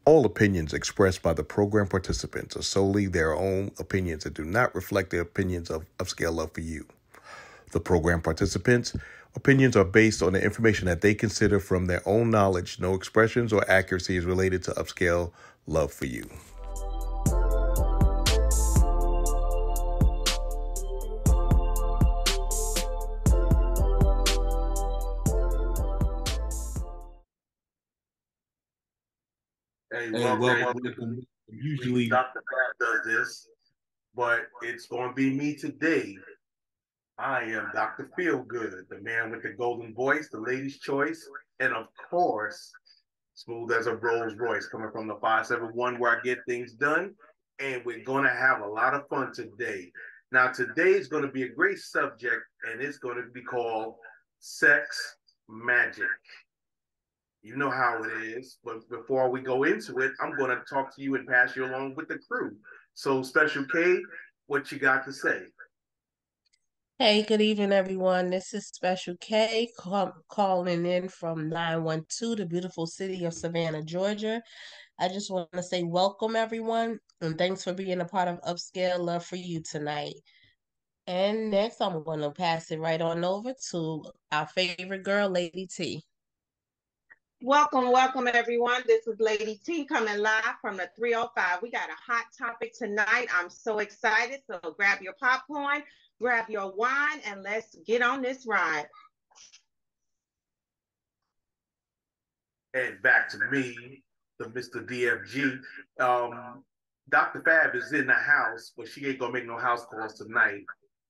All opinions expressed by the program participants are solely their own opinions and do not reflect the opinions of Upscale Love for You. The program participants' opinions are based on the information that they consider from their own knowledge. No expressions or accuracy is related to Upscale Love for You. Hey, Hey, welcome. welcome. Usually Dr. Pat does this, but it's going to be me today. I am Dr. Feelgood, the man with the golden voice, the lady's choice, and of course, smooth as a Rolls Royce, coming from the 571 where I get things done. And we're going to have a lot of fun today. Now, today is going to be a great subject, and it's going to be called Sex Magic. You know how it is. But before we go into it, I'm going to talk to you and pass you along with the crew. So, Special K, what you got to say? Hey, good evening, everyone. This is Special K calling in from 912, the beautiful city of Savannah, Georgia. I just want to say welcome, everyone, and thanks for being a part of Upscale Love for You tonight. And next, I'm going to pass it right on over to our favorite girl, Lady T. Welcome, everyone. This is Lady T coming live from the 305. We got a hot topic tonight. I'm so excited. So grab your popcorn, grab your wine, and let's get on this ride. And back to me, the Mr. DFG. Dr. Fab is in the house, but she ain't gonna make no house calls tonight.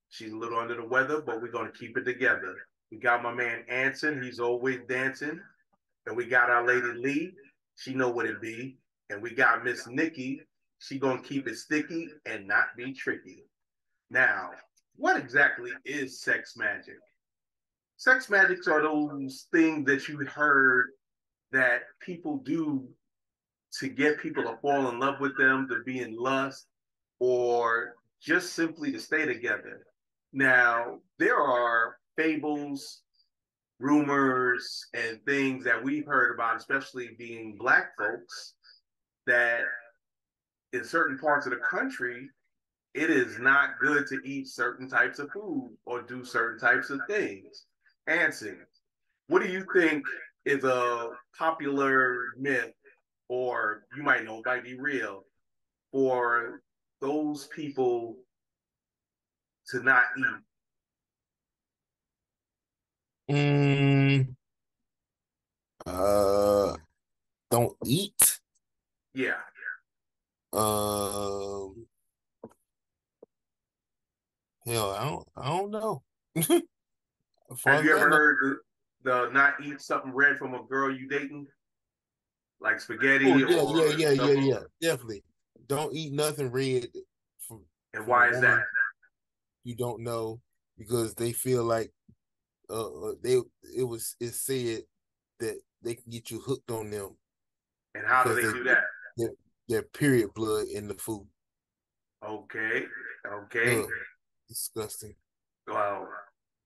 She's a little under the weather, but we're gonna keep it together. We got my man Anson, he's always dancing. And we got our lady Lee, she know what it be. And we got Miss Nikki, she gonna keep it sticky and not be tricky. Now, what exactly is sex magic? Sex magics are those things that you heard that people do to get people to fall in love with them, to be in lust, or just simply to stay together. Now, there are fables, rumors, and things that we've heard about, especially being Black folks, that in certain parts of the country, it is not good to eat certain types of food or do certain types of things. Anson, what do you think is a popular myth, or you might know it might be real, for those people to not eat? Don't eat. Yeah. Hell, I don't know. Have you ever heard the not eat something red from a girl you dating? Like spaghetti yeah. Definitely. Don't eat nothing red and why is that? You don't know, because they feel like it's said that they can get you hooked on them. And how do they do that? Their period blood in the food. Okay. Ugh, disgusting. Well,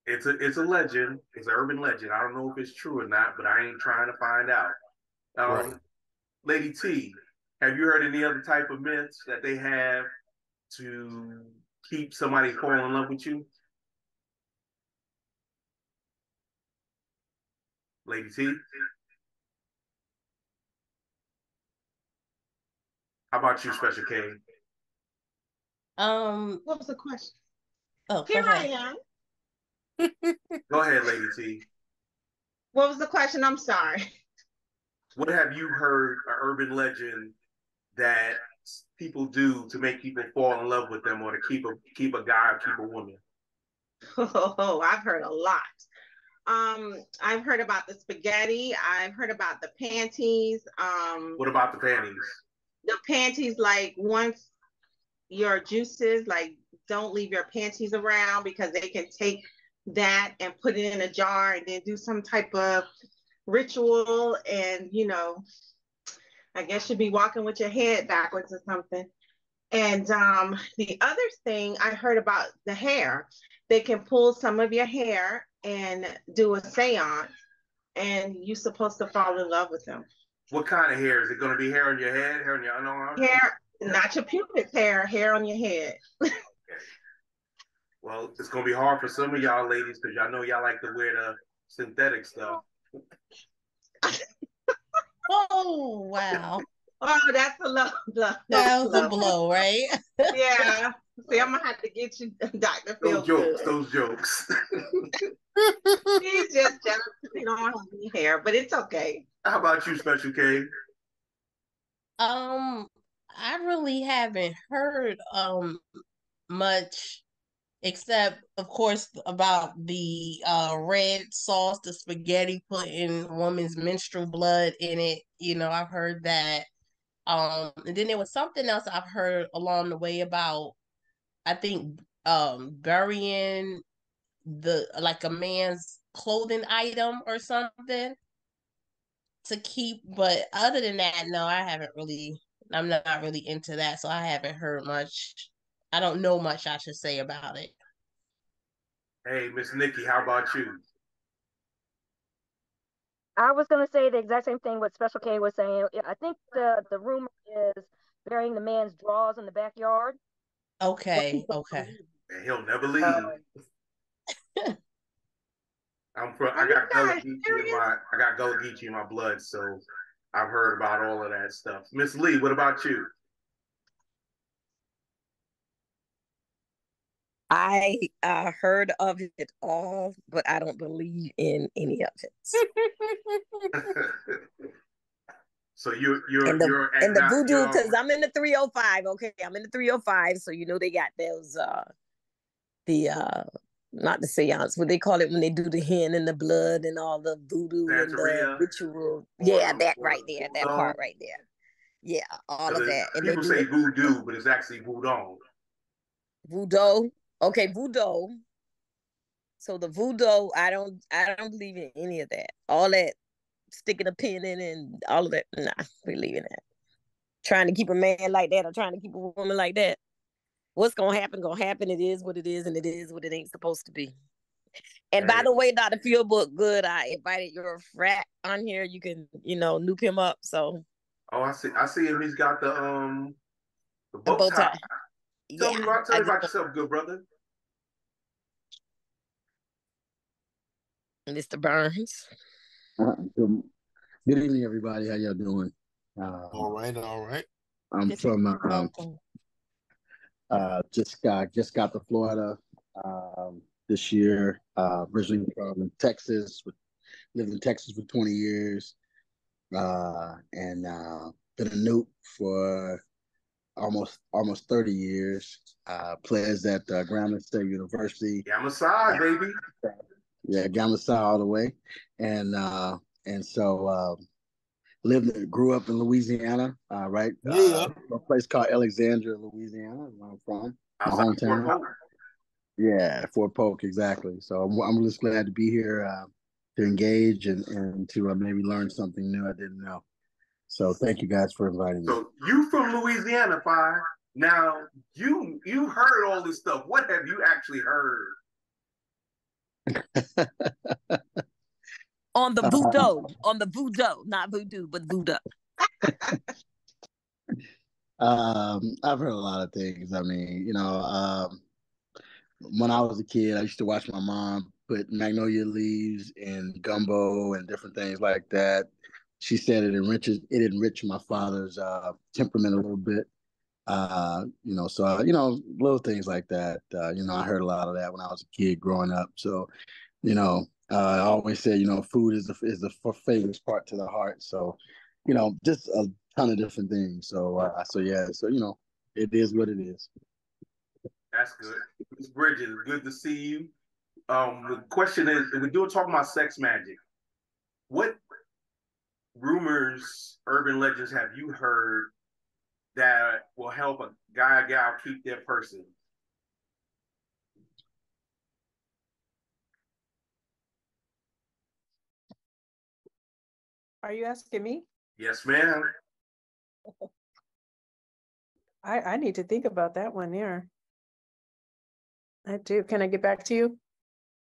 it's a legend. It's an urban legend. I don't know if it's true or not, but I ain't trying to find out. Right. Lady T, have you heard any other type of myths that they have to keep somebody falling in love with you? Lady T? How about you, Special K? What was the question? Oh, here I am. Go ahead, Lady T. What was the question? I'm sorry. What have you heard an urban legend that people do to make people fall in love with them, or to keep a guy or keep a woman? Oh, I've heard a lot. I've heard about the spaghetti. I've heard about the panties. What about the panties? The panties, like once your juices, like don't leave your panties around, because they can take that and put it in a jar and then do some type of ritual, and I guess you'd be walking with your head backwards or something. And the other thing I heard about the hair, they can pull some of your hair and do a seance, and you're supposed to fall in love with them. What kind of hair? Is it going to be hair on your head, hair on your underarm? Hair, not your pubic hair on your head. Well, it's going to be hard for some of y'all ladies because y'all know y'all like to wear the synthetic stuff. Oh, wow. Oh, that's a low blow. That was a blow, right? Yeah. See, I'm gonna have to get you Dr. Phil. Those jokes. He's just jealous because he don't have any hair, but it's okay. How about you, Special K? I really haven't heard much except of course about the red sauce, the spaghetti putting woman's menstrual blood in it. I've heard that. And then there was something else I've heard along the way about, I think, burying like a man's clothing item or something to keep. But other than that, no, I'm not really into that, so I haven't heard much. I don't know much, I should say, about it. Hey, Miss Nikki, how about you? I was going to say the exact same thing what Special K was saying. I think the rumor is burying the man's drawers in the backyard. Okay. And he'll never leave. I got Gullah Geechee in my blood, so I've heard about all of that stuff. Miss Lee, what about you? I heard of it all, but I don't believe in any of it. So you're in the voodoo, because I'm in the 305. Okay, I'm in the 305, so they got those not the seance, what they call it when they do the hen and the blood and all the voodoo and the ritual. That right there, that part right there. Yeah, all of that. And people say voodoo, but it's actually voodoo. Voodoo. Okay, voodoo. So the voodoo, I don't believe in any of that. All that sticking a pin in and all of that, nah, believe in that. Trying to keep a man like that or trying to keep a woman like that. What's gonna happen? It is what it is, and it is what it ain't supposed to be. And by the way, Dr. Feelbook, good. I invited your frat on here. You can, nuke him up. So. Oh, I see him. He's got the bow tie. Tell me about yourself, good brother. Mr. Burns. Good evening, everybody. How y'all doing? All right. I'm from just got to Florida this year. Originally from Texas, lived in Texas for 20 years, and been a nuke for almost 30 years. Players at Grambling State University. Gamma Psi, baby. Yeah, Gamma Psi all the way, and so grew up in Louisiana, right? Yeah. A place called Alexandria, Louisiana, where I'm from. My hometown. Fort Polk. Yeah, Fort Polk, exactly. So I'm just glad to be here to engage and to maybe learn something new I didn't know. So thank you guys for inviting me. So you from Louisiana, Phi. Now you heard all this stuff. What have you actually heard? On the voodoo, not voodoo, but voodoo. I've heard a lot of things. I mean, when I was a kid, I used to watch my mom put magnolia leaves in gumbo and different things like that. She said it enriched my father's temperament a little bit. So little things like that. I heard a lot of that when I was a kid growing up. So, I always say, food is the favorite part to the heart. So, just a ton of different things. So it is what it is. That's good. Ms. Bridget, it's good to see you. The question is, if we're talking about sex magic, what rumors, urban legends have you heard that will help a guy or gal keep their person? Are you asking me? Yes, ma'am. I need to think about that one there. I do. Can I get back to you?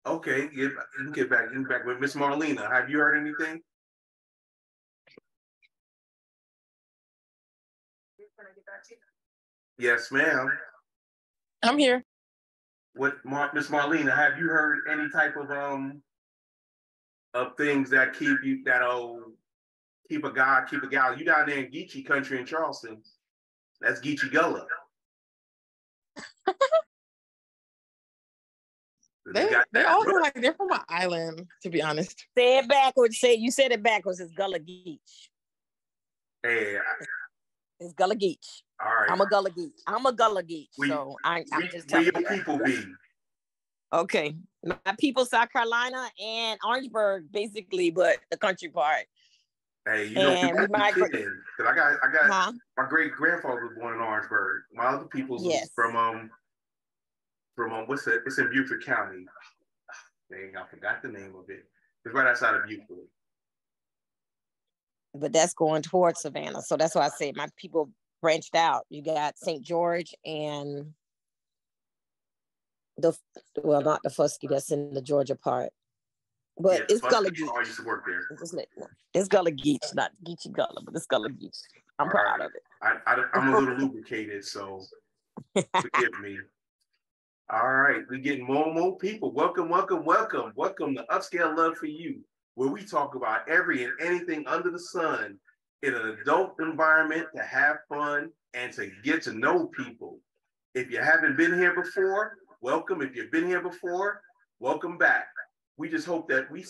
Okay, you can get back with Miss Marlena. Have you heard anything? Yes, ma'am. I'm here. What, Miss Marlena, have you heard any type of things that that'll keep a guy, keep a gal? You down there in Geechee country in Charleston? That's Geechee Gullah. They all feel like they're from an island, to be honest. Say it backwards. You said it backwards. It's Gullah Geech. Hey, it's Gullah Geech. All right. I'm a Gullah Geech. So I'm just telling you. Where your people be? Okay. My people, South Carolina and Orangeburg, basically, but the country part. Hey, you know, we migrated. Because I got my great grandfather was born in Orangeburg. My other people's was from what's it? It's in Beaufort County. Dang, I forgot the name of it. It's right outside of Beaufort. But that's going towards Savannah. So that's why I say my people branched out. You got St. George and not the Fusky, that's in the Georgia part. But it's Gullah Geech. I used to work there. It's Gullah Geech, not Geechee Gullah, but it's Gullah Geech. I'm proud of it. I'm a little lubricated, so forgive me. All right, we're getting more and more people. Welcome to Upscale Love for You, where we talk about every and anything under the sun in an adult environment to have fun and to get to know people. If you haven't been here before, welcome. If you've been here before, welcome back. We just hope that we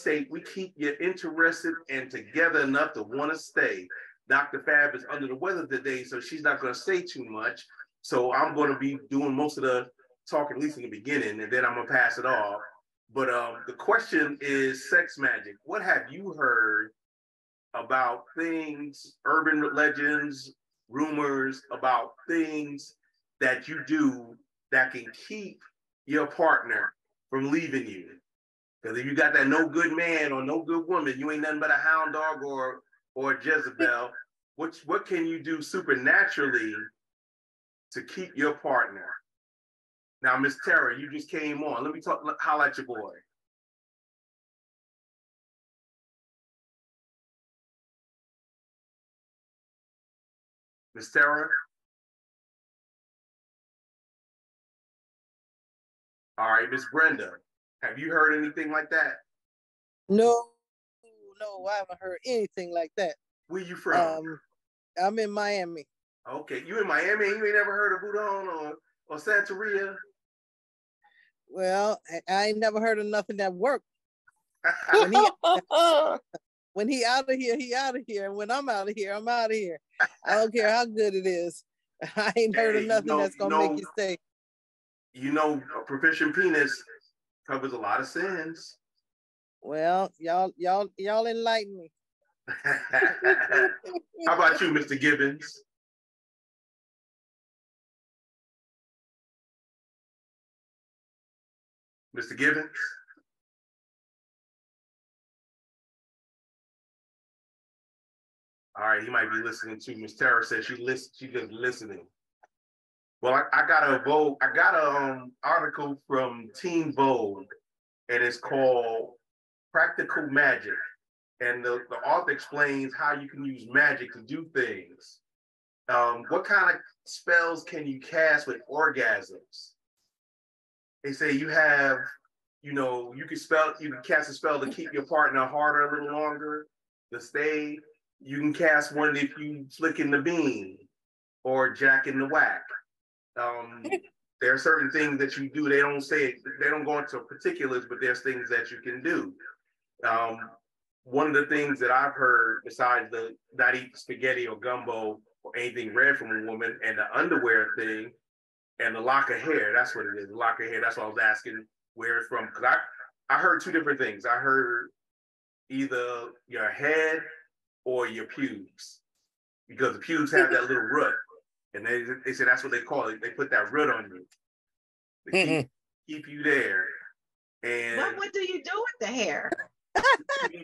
keep you interested and together enough to want to stay. Dr. Fab is under the weather today, so she's not going to say too much. So I'm going to be doing most of the talking, at least in the beginning, and then I'm going to pass it off. But the question is sex magic. What have you heard about things, urban legends, rumors about things that you do that can keep your partner from leaving you? Because if you got that no good man or no good woman, you ain't nothing but a hound dog or a Jezebel. What can you do supernaturally to keep your partner? Now, Miss Tara, you just came on. Let me holler at your boy. Miss Tara? All right, Miss Brenda, have you heard anything like that? No, I haven't heard anything like that. Where you from? I'm in Miami. Okay, you in Miami and you ain't never heard of Boudon or Santeria? Well, I ain't never heard of nothing that worked. When he out of here, he out of here. And when I'm out of here, I'm out of here. I don't care how good it is. I ain't heard of nothing that's gonna make you stay. You know, a proficient penis covers a lot of sins. Well, y'all enlighten me. How about you, Mr. Gibbons? Mr. Gibbons? All right, he might be listening too. Miss Tara said she's just listening. Well, I got a article from Teen Vogue, and it's called Practical Magic. And the author explains how you can use magic to do things. What kind of spells can you cast with orgasms? They say you have, you can cast a spell to keep your partner harder a little longer, to stay. You can cast one if you flicking the bean or jacking the whack. There are certain things that you do. They don't go into particulars, but there's things that you can do. One of the things that I've heard, besides the not eat spaghetti or gumbo or anything red from a woman, and the underwear thing, and the lock of hair, that's what it is, the lock of hair. That's what I was asking where it's from. Because I heard two different things. I heard either your head or your pubes, because the pubes have that little root. And they said that's what they call it. They put that root on you to keep you there. And what do you do with the hair? You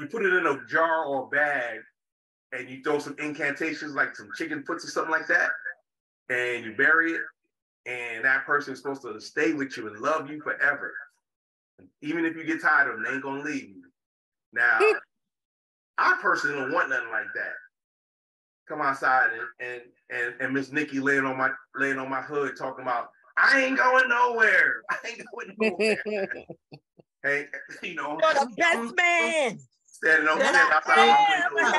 put it in a jar or a bag, and you throw some incantations like some chicken puts or something like that, and you bury it, and that person is supposed to stay with you and love you forever. Even if you get tired of them, they ain't gonna leave you. Now, I personally don't want nothing like that. come outside and Miss Nikki laying on my hood talking about I ain't going nowhere. I ain't going nowhere. Hey, you know, you're the best man. Standing outside my window,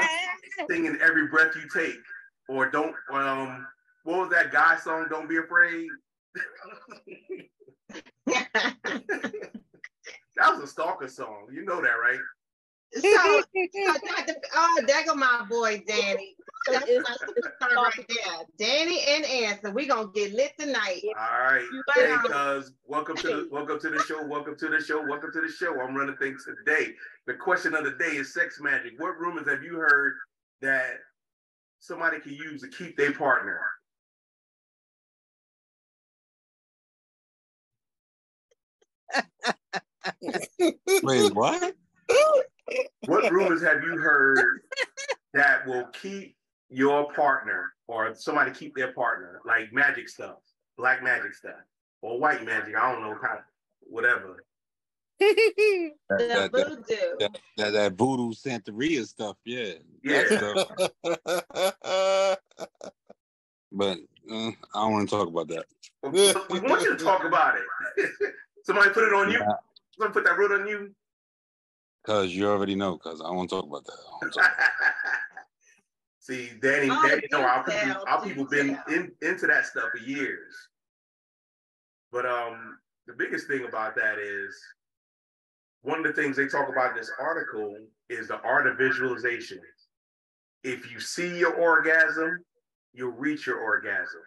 singing "Every Breath You Take," or don't. What was that guy song? Don't be afraid. That was a stalker song. You know that, right? So there go my boy Danny. That's my sister right there. Danny and Anson. We're gonna get lit tonight. All right. Hey, cuz welcome to the show. Welcome to the show. Welcome to the show. I'm running things today. The question of the day is sex magic. What rumors have you heard that somebody can use to keep their partner? Wait, what? What rumors have you heard that will keep your partner or somebody keep their partner, like magic stuff, black magic stuff, or white magic? I don't know, kind of whatever. That voodoo Santeria stuff, yeah. Stuff. But I don't want to talk about that. We want you to talk about it. Somebody put it on you? Somebody put that root on you? Because you already know, because I don't want to talk about that. See, Danny, know our people been into that stuff for years. But the biggest thing about that is, one of the things they talk about in this article is the art of visualization. If you see your orgasm, you'll reach your orgasm.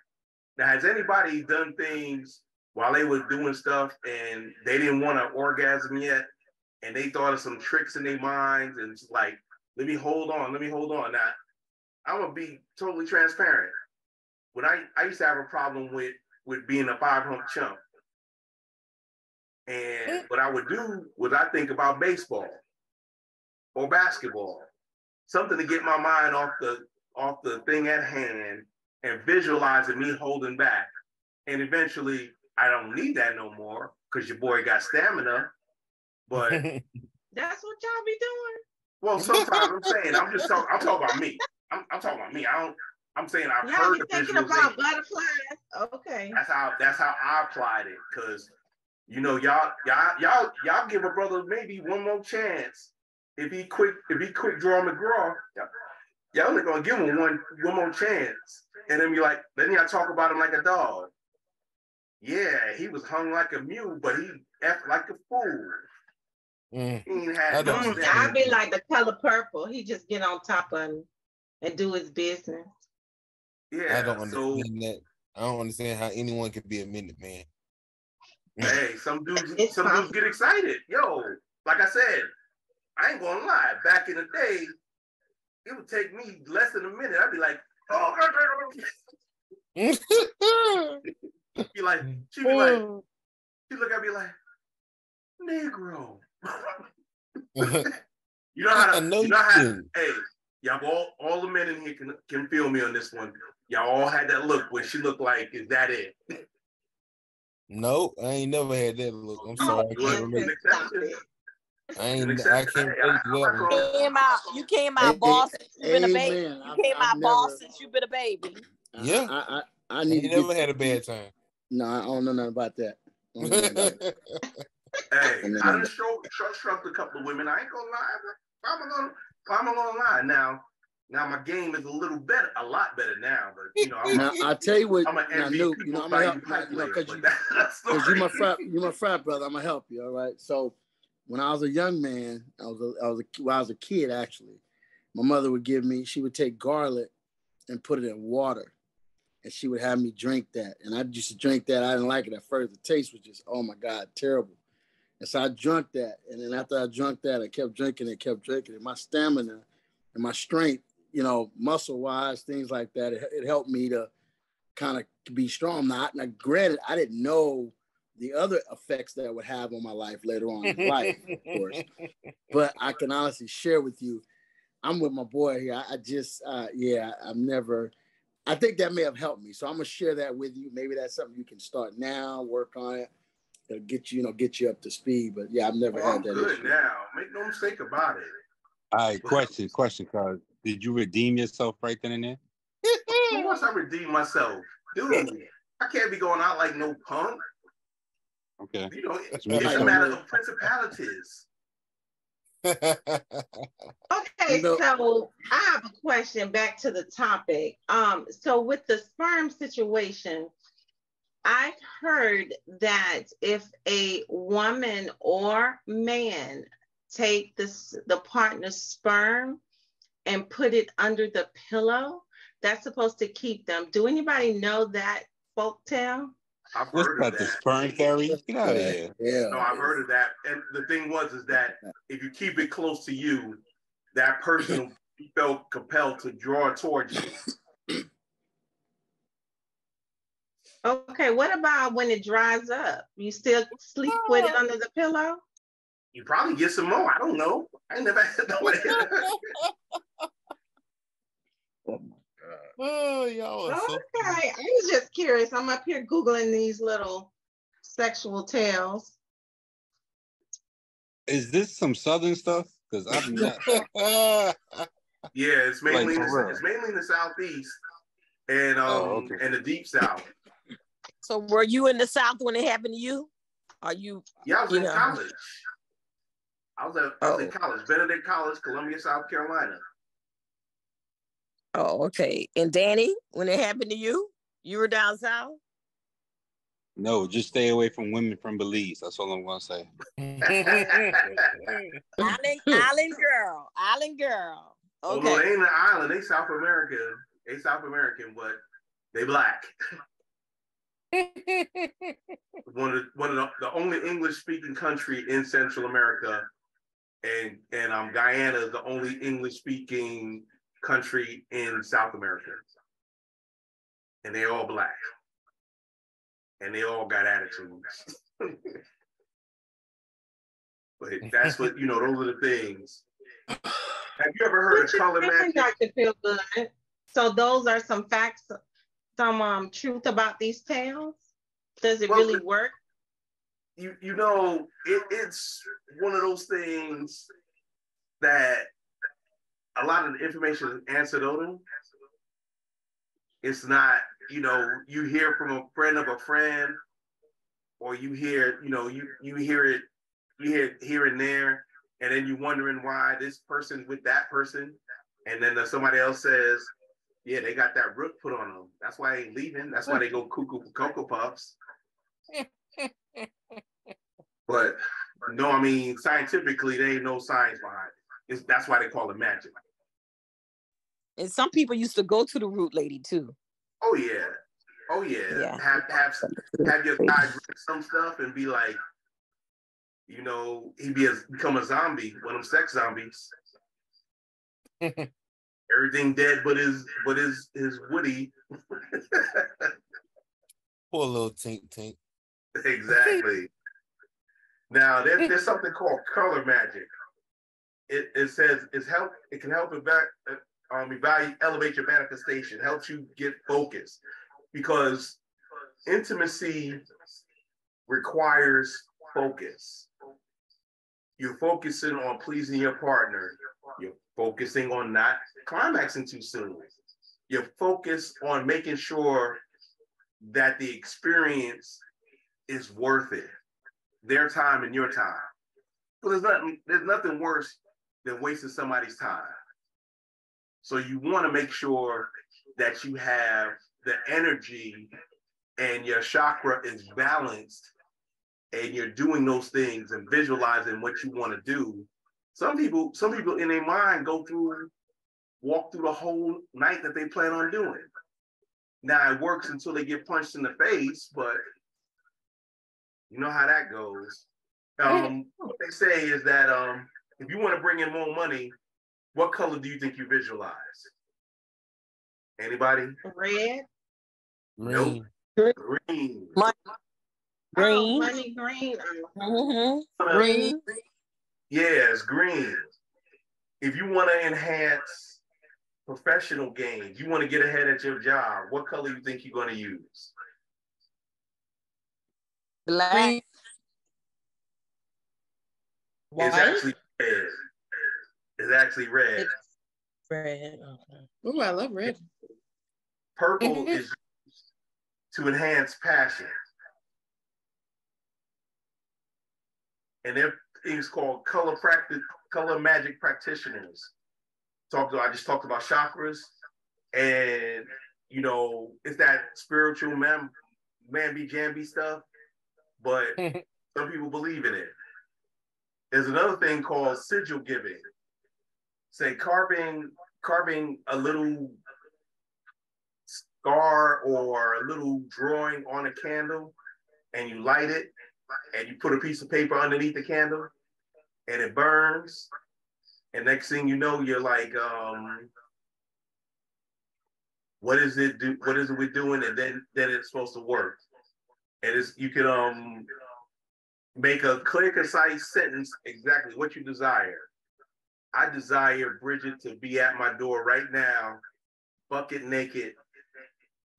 Now, has anybody done things while they were doing stuff and they didn't want an orgasm yet, and they thought of some tricks in their minds and it's like, let me hold on. Now, I'm gonna be totally transparent. When I used to have a problem with being a 5-hump chump. And what I would do was I think about baseball or basketball, something to get my mind off the thing at hand and visualizing me holding back. And eventually, I don't need that no more because your boy got stamina. But that's what y'all be doing. Well, sometimes I'm saying I'm talking about me. I'm talking about me. I'm saying I've heard the thinking visualization. about butterflies. Okay. That's how I applied it, because you know y'all give a brother maybe one more chance. If he quick draw McGraw, y'all only gonna give him one more chance, and then y'all talk about him like a dog. Yeah, he was hung like a mule, but he effed like a fool. He ain't had no sense. I'd be like the color purple. He just get on top of him and do his business. Yeah, I don't understand that. I don't understand how anyone could be a minute man. Hey, some dudes get excited. Yo, like I said, I ain't gonna lie. Back in the day, it would take me less than a minute. I'd be like, oh, she'd be like, she look at me like, Negro. you know how hey, y'all all the men in here can feel me on this one. Y'all all had that look where she looked like, is that it? Nope, I ain't never had that look. I'm sorry. I can't relate to that one. You came out boss since you've been a baby. You came out boss since you've been a baby. Yeah. I need to never had a bad time. No, I don't know nothing about that. Hey, I done shrugged a couple of women. I ain't gonna lie. I'm gonna lie. Now my game is a lot better now. But you know, I'll tell you what. I'm an MVP. I'm gonna help because you're my frat brother. I'm gonna help you. All right. So when I was a young man, I was a kid actually. My mother she would take garlic and put it in water, and she would have me drink that. And I used to drink that. I didn't like it at first. The taste was just, oh my God, terrible. And so I drank that. And then after I drank that, I kept drinking it. My stamina and my strength, muscle-wise, things like that, it helped me to kind of be strong. Now, granted, I didn't know the other effects that it would have on my life later on in life, of course. But I can honestly share with you, I'm with my boy here. I think that may have helped me. So I'm going to share that with you. Maybe that's something you can start now, work on it. It'll get you up to speed. But yeah, I've never had that issue. Now. Make no mistake about it. All right, question, cuz. Did you redeem yourself right then and there? Once I redeem myself, dude, I can't be going out like no punk. Okay. You know, it's a matter of principalities. Okay, so I have a question back to the topic. So with the sperm situation, I've heard that if a woman or man take the partner's sperm and put it under the pillow, that's supposed to keep them. Do anybody know that folk tale? I've heard of that. The sperm fairy? Get out of here. Yeah. No, I've heard of that. And the thing is that if you keep it close to you, that person felt compelled to draw towards you. Okay, what about when it dries up? You still sleep with it under the pillow? You probably get some more. I don't know. I never had nobody. Oh, y'all are so okay. I was just curious. I'm up here Googling these little sexual tales. Is this some Southern stuff? Because I'm not. Yeah, it's mainly in the Southeast and and the Deep South. So were you in the South when it happened to you? Are you? Yeah, I was in college. I was in college, Benedict College, Columbia, South Carolina. Oh, okay. And Danny, when it happened to you, you were down south? No, just stay away from women from Belize. That's all I'm gonna say. Island girl. Okay. Although they ain't an island, they South America. They South American, but they black. one of the only English speaking country in Central America, and Guyana is the only English speaking country in South America, and they all black, and they all got attitudes. But that's what those are the things. Have you ever heard of color magic? Dr. Feelgood. So those are some facts, some truth about these tales. Does it really work? It's one of those things that a lot of the information is anecdotal. It's not, you hear from a friend of a friend, or you hear, you hear it, here and there, and then you're wondering why this person with that person, and then somebody else says, yeah, they got that root put on them. That's why they ain't leaving. That's why they go cuckoo for Cocoa Puffs. But no, I mean, scientifically, there ain't no science behind it. That's why they call it magic. And some people used to go to the root lady too. Oh yeah. Have your guy drink some stuff and be like, he become a zombie, one of them sex zombies. Everything dead but his Woody. Poor little Tink. Exactly. Now there's something called color magic. It says it can help elevate your manifestation, helps you get focused, because intimacy requires focus. You're focusing on pleasing your partner. You're focusing on not climaxing too soon. You're focused on making sure that the experience is worth it, their time and your time. But there's nothing worse than wasting somebody's time. So you want to make sure that you have the energy and your chakra is balanced, and you're doing those things and visualizing what you want to do. Some people in their mind walk through the whole night that they plan on doing. Now it works until they get punched in the face, but you know how that goes. What they say is that if you want to bring in more money, what color do you think you visualize? Anybody? Red. Nope. Green. Green. Money green. Mm-hmm. Green. Yes, green. If you want to enhance professional gains, you want to get ahead at your job, what color do you think you're going to use? Black. White? It's actually red. It's actually red. Red. Okay. Oh, I love red. Purple is to enhance passion. And there are things called color magic practitioners. I just talked about chakras, and it's that spiritual mamby-jamby stuff, but some people believe in it. There's another thing called sigil giving. Say carving a little scar or a little drawing on a candle, and you light it, and you put a piece of paper underneath the candle, and it burns. And next thing you know, you're like, what is it we're doing? And then it's supposed to work. And you can make a clear, concise sentence exactly what you desire. I desire Bridget to be at my door right now, bucket naked,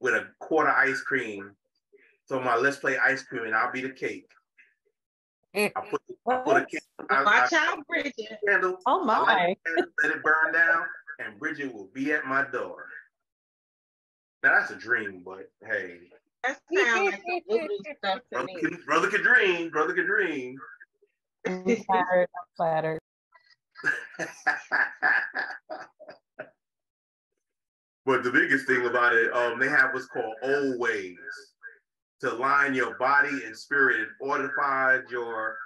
with a quart of ice cream. So let's play ice cream, and I'll be the cake. I put a watch out, Bridget. Candle. Oh my! Let it burn down, and Bridget will be at my door. Now that's a dream, but hey, that sounds like some voodoo stuff to me. Brother could dream. Brother could dream. I'm flattered. I'm flattered. But the biggest thing about it, they have what's called old ways to align your body and spirit and fortify your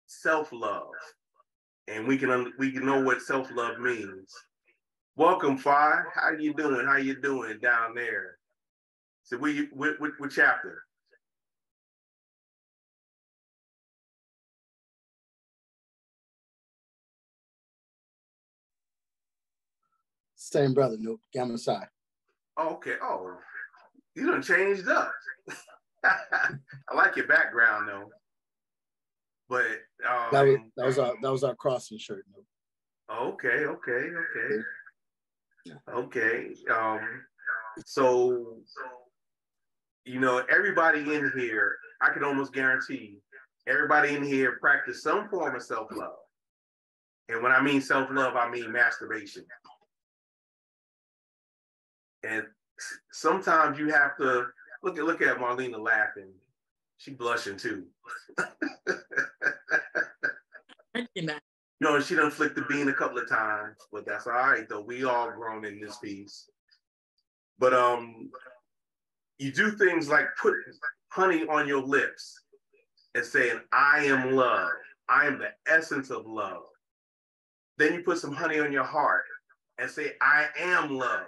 self-love. And we can know what self-love means. Welcome, Fi. How you doing? How you doing down there? So what chapter? Same brother, nope. Gamma Psi. Oh, okay. Oh, you done changed up. I like your background though. But that was our crossing shirt. Nope. Okay. So everybody in here, I can almost guarantee everybody in here practice some form of self-love. And when I mean self-love, I mean masturbation. And sometimes you have to look at Marlena laughing. She blushing too. She done flicked the bean a couple of times, but that's all right though. We all grown in this piece. But you do things like put honey on your lips and saying, I am love. I am the essence of love. Then you put some honey on your heart and say, I am love.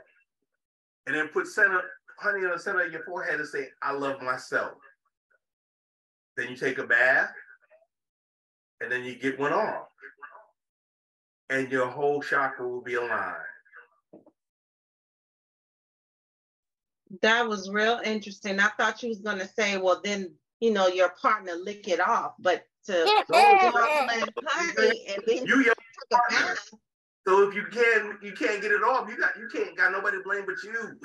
And then put honey on the center of your forehead and say, I love myself. Then you take a bath, and then you get one off. And your whole chakra will be aligned. That was real interesting. I thought you was going to say, well, then, your partner lick it off. But to honey and then you your partner. So if you can't get it off, you can't got nobody to blame but you.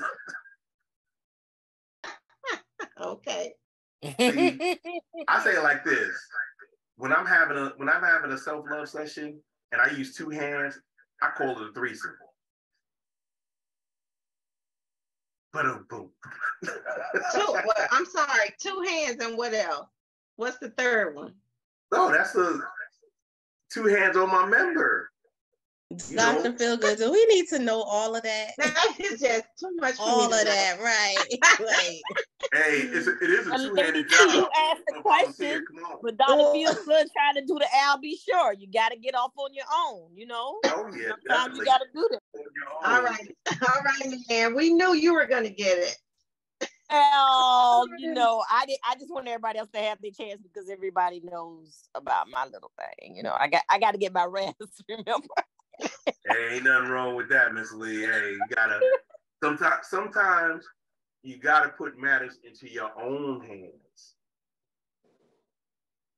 Okay. See, I say it like this: when I'm having a self-love session and I use two hands, I call it a threesome. Boom. I'm sorry, two hands and what else? What's the third one? No, that's two hands on my member. Dr. Feelgood, do we need to know all of that? That is just too much for all me of that, right? Hey, it is a two-handed job. You asked the question, but Dr. Feelgood trying to do the Al B. Sure, you got to get off on your own, Oh yeah, sometimes you got to do that. All right, man. We knew you were gonna get it. Well, I just want everybody else to have their chance because everybody knows about my little thing. I got to get my rest. Remember. Hey, ain't nothing wrong with that, Miss Lee. Hey, you gotta sometimes you gotta put matters into your own hands.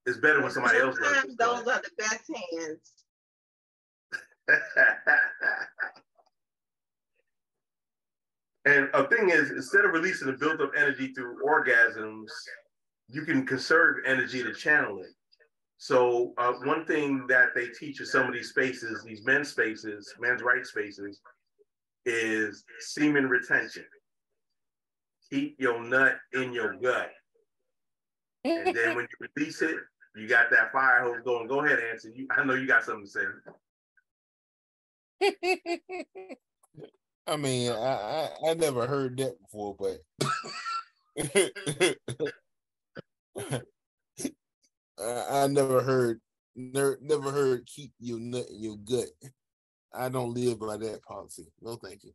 It's better when somebody else does. Sometimes those are the best hands. And a thing is, instead of releasing the built-up energy through orgasms, you can conserve energy to channel it. So one thing that they teach in some of these spaces, these men's spaces, men's rights spaces, is semen retention. Keep your nut in your gut. And then when you release it, you got that fire hose going. Go ahead, Anson. I know you got something to say. I mean, I never heard that before, but I never heard keep your nut in your gut. I don't live by that policy. No, thank you.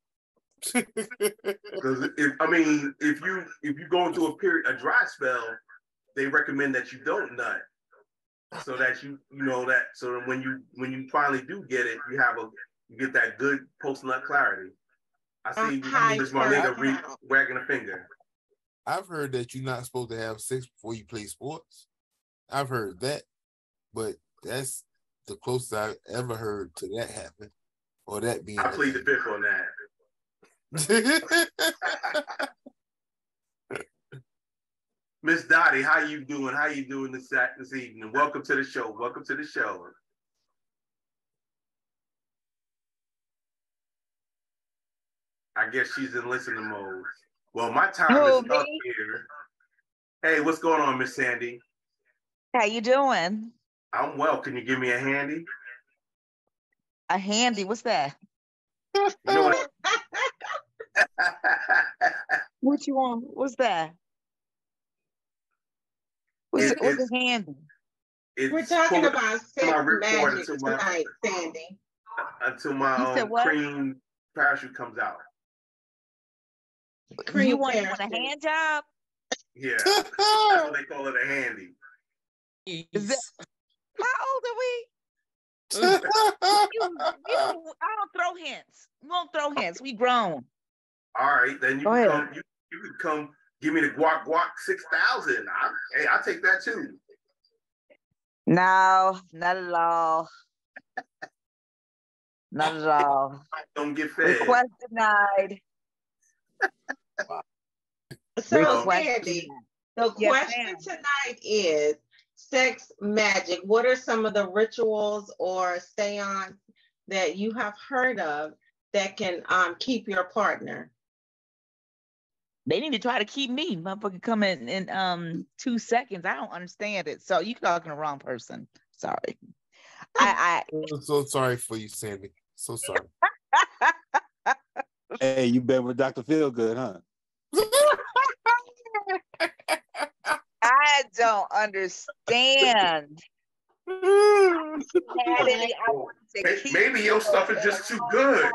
Because if you go into a dry spell, they recommend that you don't nut, so that you know that, so that when you finally do get it, you get that good post nut clarity. I see Miss Marlena wagging a finger. I've heard that you're not supposed to have sex before you play sports. I've heard that, but that's the closest I've ever heard to that happen, or that being. I plead the fifth on that. Miss Dottie, how you doing? How you doing this evening? Welcome to the show. Welcome to the show. I guess she's in listening mode. Well, my time is up here. Hey, what's going on, Miss Sandy? How you doing? I'm well. Can you give me a handy? A handy? What's that? You know what? What you want? What's that? What's a handy? We're talking about sex magic tonight, Sandy. Until my cream parachute comes out. You want a hand job? Yeah, that's what they call it, a handy. How old are we? I don't throw hints. We won't throw hints. We grown. All right, then you can come. Give me the guac 6,000. I'll take that too. No, not at all. Not at all. Don't get fed. Request denied. So, Sandy, the question tonight is sex magic. What are some of the rituals or seance that you have heard of that can keep your partner? They need to try to keep me. Motherfucker come in 2 seconds. I don't understand it. So you're talking to the wrong person. Sorry. I'm so sorry for you, Sandy. So sorry. Hey, you been with Dr. Feelgood, huh? I don't understand. Maybe your stuff is just too good.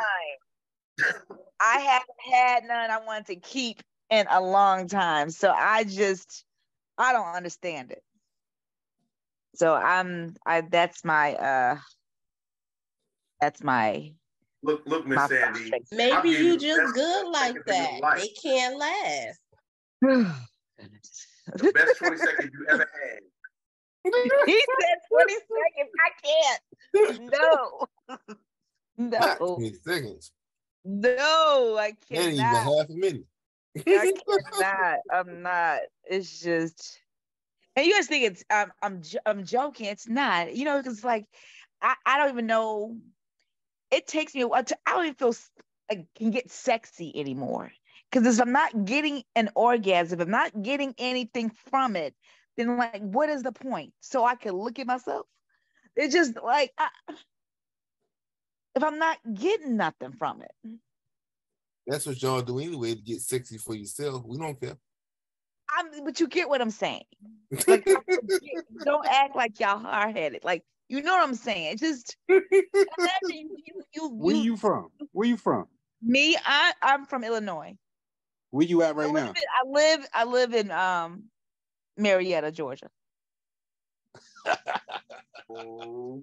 I haven't had none I wanted to keep in a long time. So I don't understand it. So that's my look, Miss Sandy. Maybe you just good like that. They can't last. The best 20 seconds you ever had. He said 20 seconds. I can't. No. Not 20 seconds. No, I cannot. Not even half a minute. I cannot. I'm not. It's just, and you guys think it's I'm joking. It's not. You know, because like I don't even know. It takes me a while I don't even feel like can get sexy anymore. Because if I'm not getting an orgasm, if I'm not getting anything from it, then like, what is the point? So I can look at myself. It's just like, if I'm not getting nothing from it. That's what y'all do anyway, to get sexy for yourself. We don't care. But you get what I'm saying. Like, don't act like y'all hard-headed. Like, you know what I'm saying? Just imagine Where you from? Where you from? Me, I'm from Illinois. Where you at right now? I live in Marietta, Georgia. Oh,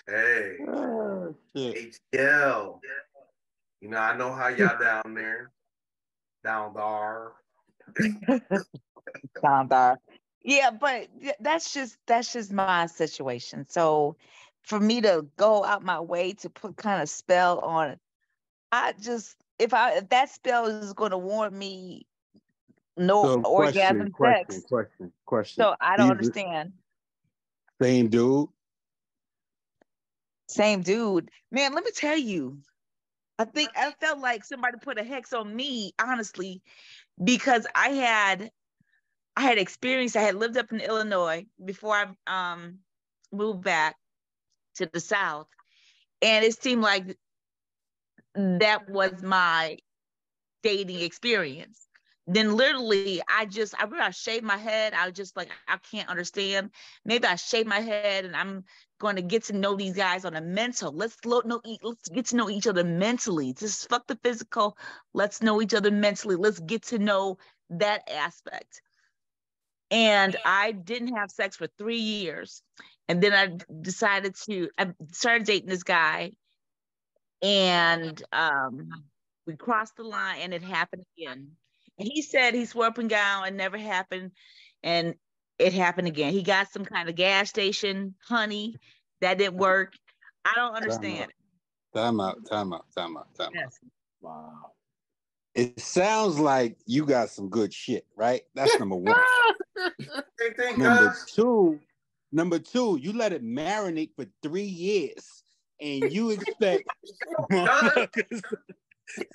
hey, ATL. You know, I know how y'all down there. Down there. Down there. Yeah, but that's just my situation. So for me to go out my way to put kind of spell on it, if that spell is going to warn me orgasm sex. Question. So I don't understand. Same dude? Same dude. Man, let me tell you. I felt like somebody put a hex on me, honestly, because I had experience. I had lived up in Illinois before I moved back to the South, and it seemed like that was my dating experience. Then literally, I remember I shaved my head. I was just like, I can't understand. Maybe I shaved my head, and I'm going to get to know these guys on a mental. Let's get to know each other mentally. Just fuck the physical. Let's know each other mentally. Let's get to know that aspect. And I didn't have sex for 3 years, and then I started dating this guy, and we crossed the line, and it happened again. And he said he swore up and down, it never happened, and it happened again. He got some kind of gas station honey that didn't work. I don't understand. Time out. Yes. Wow. It sounds like you got some good shit, right? That's number one. Number two, you let it marinate for 3 years, and you expect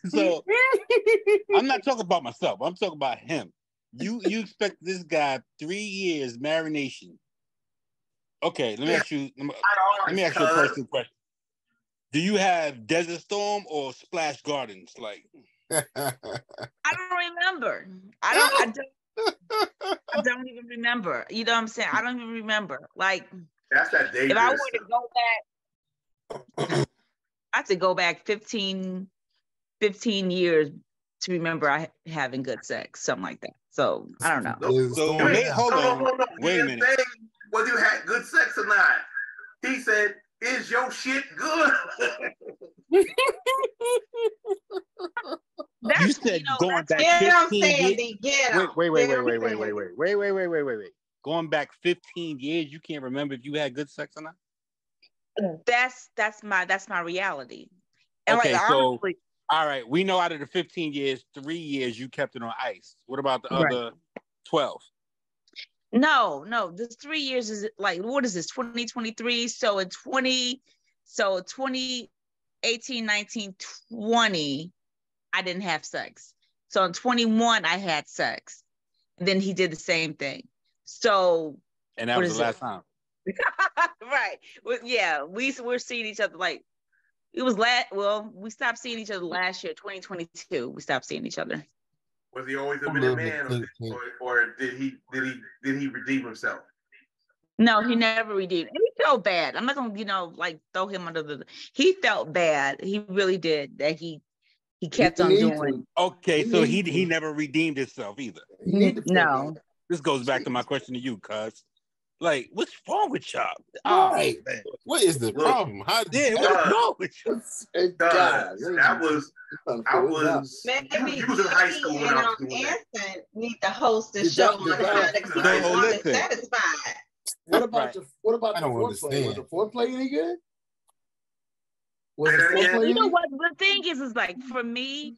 So I'm not talking about myself. I'm talking about him. You expect this guy 3 years marination. Okay, let me ask you a personal question. Do you have Desert Storm or Splash Gardens? Like, I don't remember. I don't even remember. You know what I'm saying? I don't even remember. Like, that's that dangerous. If I were to go back, I have to go back 15 years to remember having good sex, something like that. So I don't know. Hold on. Wait a minute. Whether you had good sex or not, he said, "Is your shit good?" You said going back 15 years. Wait. Going back 15 years, you can't remember if you had good sex or not? That's my reality. And okay, like, so honestly, all right, we know out of the 15 years, 3 years you kept it on ice. What about the other 12? No, this 3 years is like, what is this, 2023? So in 2018, 19, 20, I didn't have sex. So in 21, I had sex. And then he did the same thing. So. And that was the last time. Right. Well, yeah, we're seeing each other like, it was we stopped seeing each other last year, 2022. We stopped seeing each other. Was he always a minute man, or did he redeem himself? No, he never redeemed. And he felt bad. I'm not gonna, like throw him under the. He felt bad. He really did. That he kept on doing. Okay, so he never redeemed himself either. No. This goes back to my question to you, cuz. Like, what's wrong with y'all? Right. What is the problem? What's wrong with you? I was maybe he was in high school when I was doing that. Anson need to host the show on how to keep a woman satisfied. What about the foreplay? Was the foreplay any good? You know what? The thing is like, for me,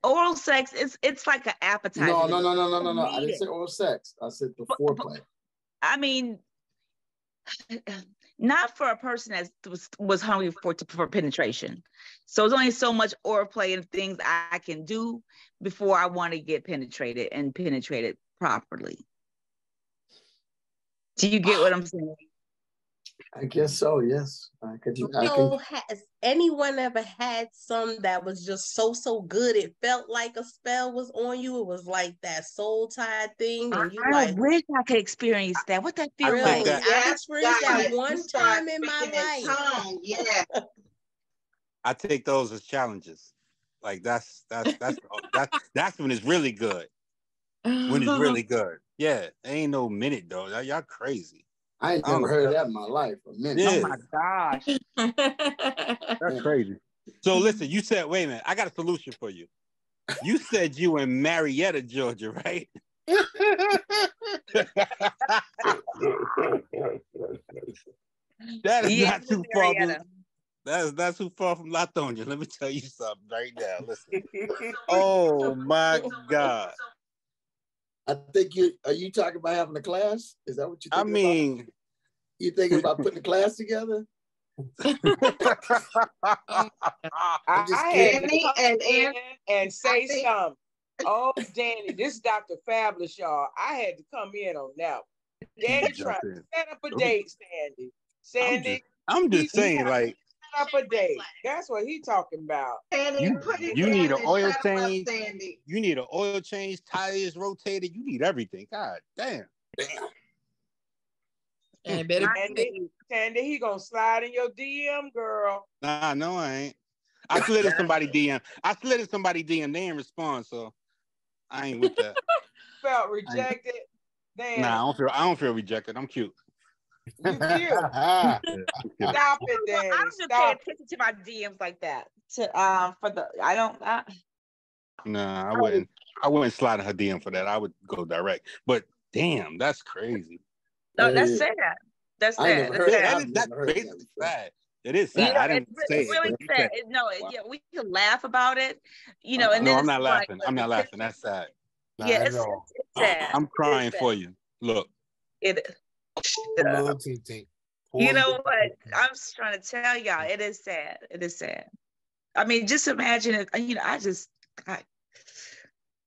oral sex, it's like an appetizer. No. I didn't say oral sex. I said the foreplay. I mean, not for a person that was hungry for penetration. So it's only so much oral play and things I can do before I want to get penetrated properly. Do you get what I'm saying? I guess so, yes. Has anyone ever had some that was just so good it felt like a spell was on you? It was like that soul tie thing, and you I wish I could experience that. What that feels like? I experienced that one time in my life. Yeah. I take those as challenges. Like that's when it's really good. When it's really good. Yeah, ain't no minute though. Y'all crazy. I ain't never heard of that in my life. A minute. Yeah. Oh my gosh. That's crazy. So listen, you said, wait a minute, I got a solution for you. You said you in Marietta, Georgia, right? That is not too far. That's not too far from Latonia. Let me tell you something right now. Listen. Oh my God. I think are you talking about having a class? Is that what you're thinking about? I mean, you thinking about putting a class together? I'm just I had kidding. to come and in and say think- something. Oh, Danny, this is Dr. Fabulous, y'all. I had to come in on that one. Danny tried to set up a date, Sandy. Sandy, I'm just saying, like, set up a date. That's what he talking about. you need an oil change. You need an oil change, tires rotated. You need everything. God damn. And Sandy, he gonna slide in your DM, girl. Nah, no, I ain't. I slid in somebody DM. They didn't respond, so I ain't with that. Felt rejected. Damn. Nah, I don't feel rejected. I'm cute. You cute. Stop it, Danny. I don't just pay attention to my DMs like that. Nah, I wouldn't slide in her DM for that. I would go direct. But damn, that's crazy. No, that's sad. That's sad. That's basically sad. It is sad. Yeah, I didn't say it's really sad. We can laugh about it, and no, then I'm not like, laughing. I'm not laughing. That's sad. Yeah, it's sad. I'm crying for you. Look. You know what? I'm just trying to tell y'all, it is sad. It is sad. I mean, just imagine it. I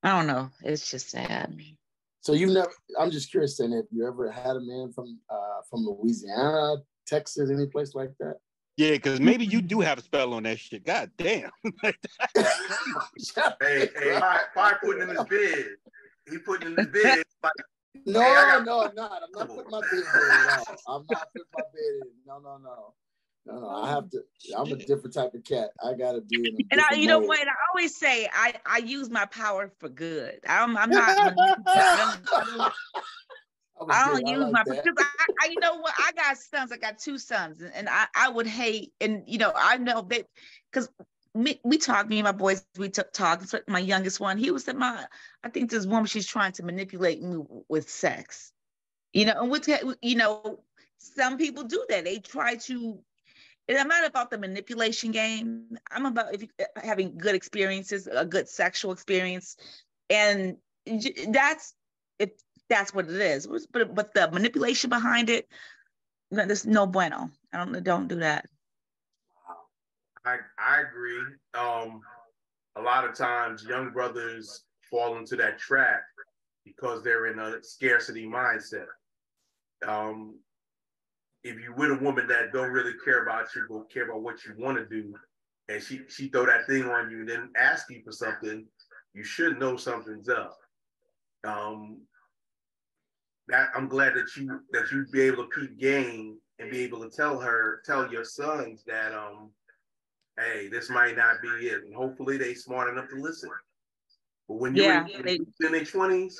don't know. It's just sad. So you've never? I'm just curious, then, if you ever had a man from Louisiana, Texas, any place like that? Yeah, because maybe you do have a spell on that shit. God damn. hey, why putting in his bed? He putting in his bed like. No, I'm not. I'm not putting my bed in at all. I'm not putting my bed in. No. I have to. I'm a different type of cat. I gotta be in a And different you know mode. what? I always say I use my power for good. I'm not. I don't use my because I you know what, I got sons. I got two sons, and I would hate, and I know that because we talk, me and my boys, we talk. My youngest one, he was I think this woman, she's trying to manipulate me with sex, and with some people do that. They try to. And I'm not about the manipulation game. I'm about having good experiences, a good sexual experience, and that's what it is. But the manipulation behind it, there's no bueno. Don't do that. I agree. A lot of times young brothers fall into that trap because they're in a scarcity mindset. If you with a woman that don't really care about you, but care about what you want to do, and she throw that thing on you and then ask you for something, you should know something's up. That I'm glad that you be able to keep game and be able to tell your sons that hey, this might not be it, and hopefully they smart enough to listen. But when you're in their 20s,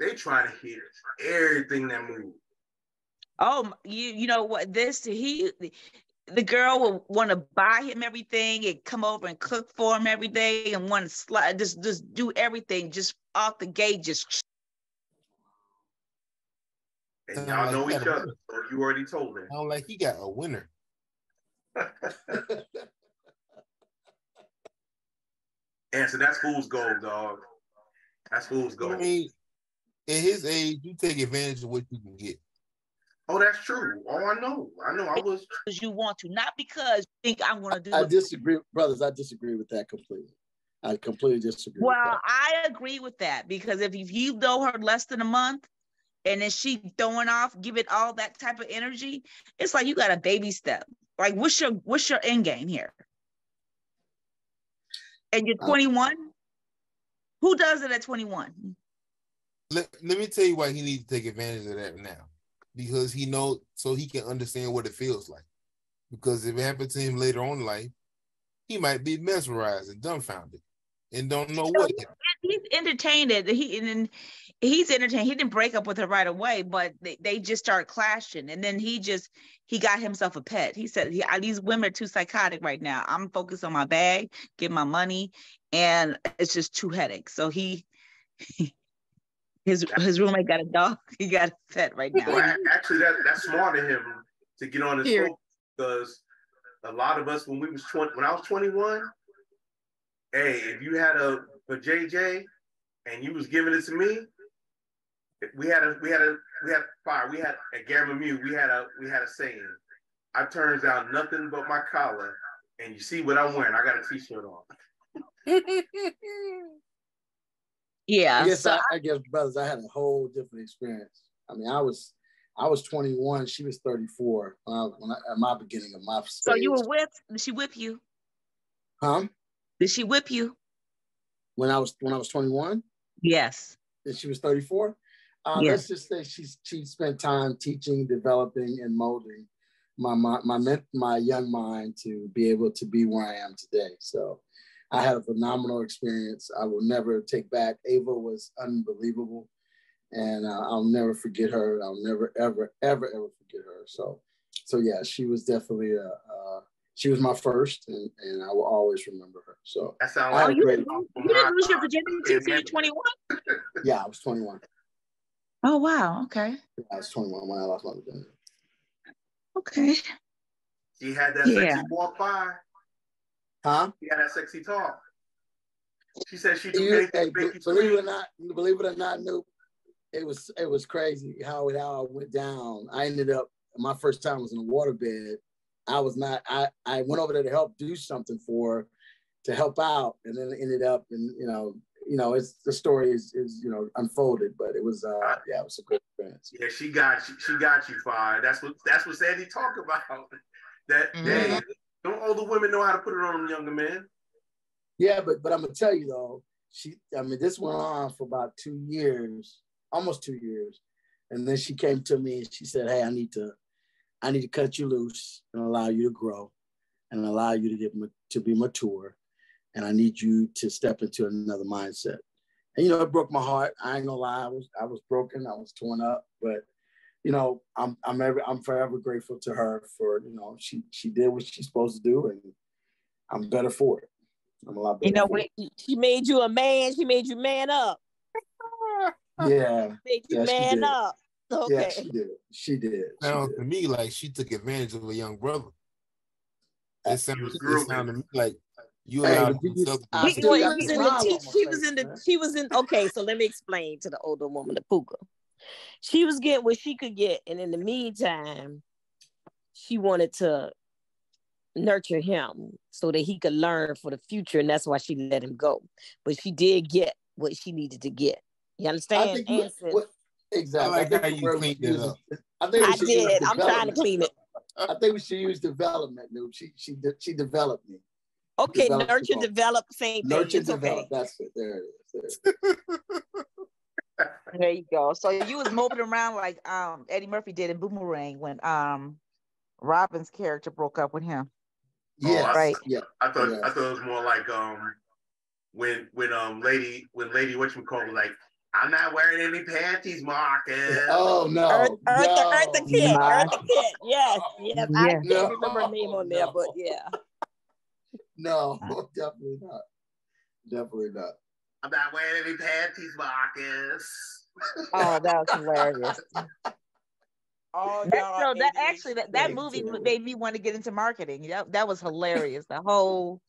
they try to hear everything that moves. Oh, you know what? The girl will want to buy him everything and come over and cook for him every day and want to slide, just do everything just off the gate, just. And y'all know each other, so you already told him. Sound like he got a winner. And so that's fool's gold, dog. That's fool's gold. I mean, at his age, you take advantage of what you can get. Oh, that's true. Oh, I know. I was. Because you want to, not because you think I'm going to do. I disagree, brothers. I disagree with that completely. I completely disagree. Well, with that. I agree with that because if you know her less than a month, and then she throwing off, give it all that type of energy, it's like you got a baby step. Like, what's your end game here? And you're 21. Who does it at 21? Let me tell you why he needs to take advantage of that now. Because he knows, so he can understand what it feels like. Because if it happens to him later on in life, he might be mesmerized and dumbfounded and don't know what. He's entertained it. He's entertained. He didn't break up with her right away, but they just started clashing. And then he got himself a pet. He said, these women are too psychotic right now. I'm focused on my bag, get my money, and it's just too headaches. So his roommate got a dog. He got a pet right now. Well, actually, that's smart of him to get on his focus, because a lot of us, when I was 21, hey, if you had a JJ and you was giving it to me, we had a fire. We had a Gamma Mu. We had a saying. I turns out nothing but my collar, and you see what I'm wearing. I got a t-shirt on. Yeah. I guess, brothers, I had a whole different experience. I mean, I was 21. She was 34 at my beginning of my stage. So you were whipped? Did she whip you? Huh? Did she whip you? When I was 21? Yes. And she was 34? Yes. Let's just say she spent time teaching, developing, and molding my young mind to be able to be where I am today. So I had a phenomenal experience. I will never take back. Ava was unbelievable, and I'll never forget her. I'll never, ever, ever, ever forget her. So yeah, she was definitely she was my first, and I will always remember her. So that sounds like you didn't lose your virginity until you're 21? Yeah, I was 21. Oh wow, okay. Yeah, I was 21 when I lost my virginity. Okay. She had that sexy walk by. Huh? She had that sexy talk. She said she do anything to make you believe it or not, Noop, it was crazy how it went down. I ended up, my first time was in a waterbed. I went over there to help do something for her, to help out, and then it ended up, and it's the story is unfolded, but it was it was a good experience. Yeah, she got you fired. That's what Sandy talked about. That day, don't older women know how to put it on them younger men? Yeah, but I'm gonna tell you though, this went on for about 2 years, almost 2 years, and then she came to me and she said, "Hey, I need to cut you loose and allow you to grow, and allow you to be mature, and I need you to step into another mindset." And it broke my heart. I ain't gonna lie, I was broken, I was torn up, but I'm forever grateful to her for she did what she's supposed to do, and I'm better for it. I'm a lot better. She made you a man. She made you man up. Yeah. Made you man up. Okay. Yeah, she did. Sounds to me like she took advantage of a young brother. It sounded to me like you allowed yourself to she was in okay, so let me explain to the older woman, the puka. She was getting what she could get, and in the meantime, she wanted to nurture him so that he could learn for the future, and that's why she let him go. But she did get what she needed to get. You understand? Exactly. I like how you cleaned it up. I did. I'm trying to clean it. I think we should use development, dude. She developed me. Okay, nurture, develop, same thing. Nurture, it's develop. Okay. That's it. There it is. There you go. So you was moping around like Eddie Murphy did in Boomerang when Robin's character broke up with him. Yeah, right. Yeah. I thought it was more like when lady whatchamacallit like, "I'm not wearing any panties, Marcus." Oh no. Eartha Kitt. Eartha Kitt. Yes. Yeah. I can't remember her name on there, but yeah. No, definitely not. Definitely not. "I'm not wearing any panties, Marcus." Oh, that was hilarious. Oh, that movie made me want to get into marketing. That was hilarious. The whole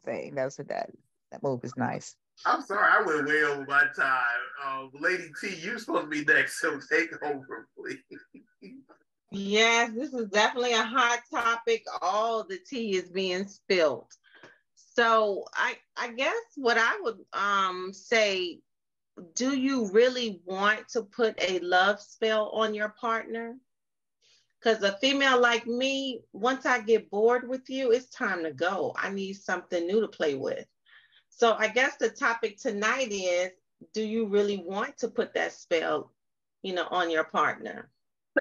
thing. That movie is nice. I'm sorry, I went way over my time. Lady T, you're supposed to be next, so take over, please. Yes, this is definitely a hot topic. All the tea is being spilled. So I guess what I would say, do you really want to put a love spell on your partner? Because a female like me, once I get bored with you, it's time to go. I need something new to play with. So I guess the topic tonight is, do you really want to put that spell, on your partner?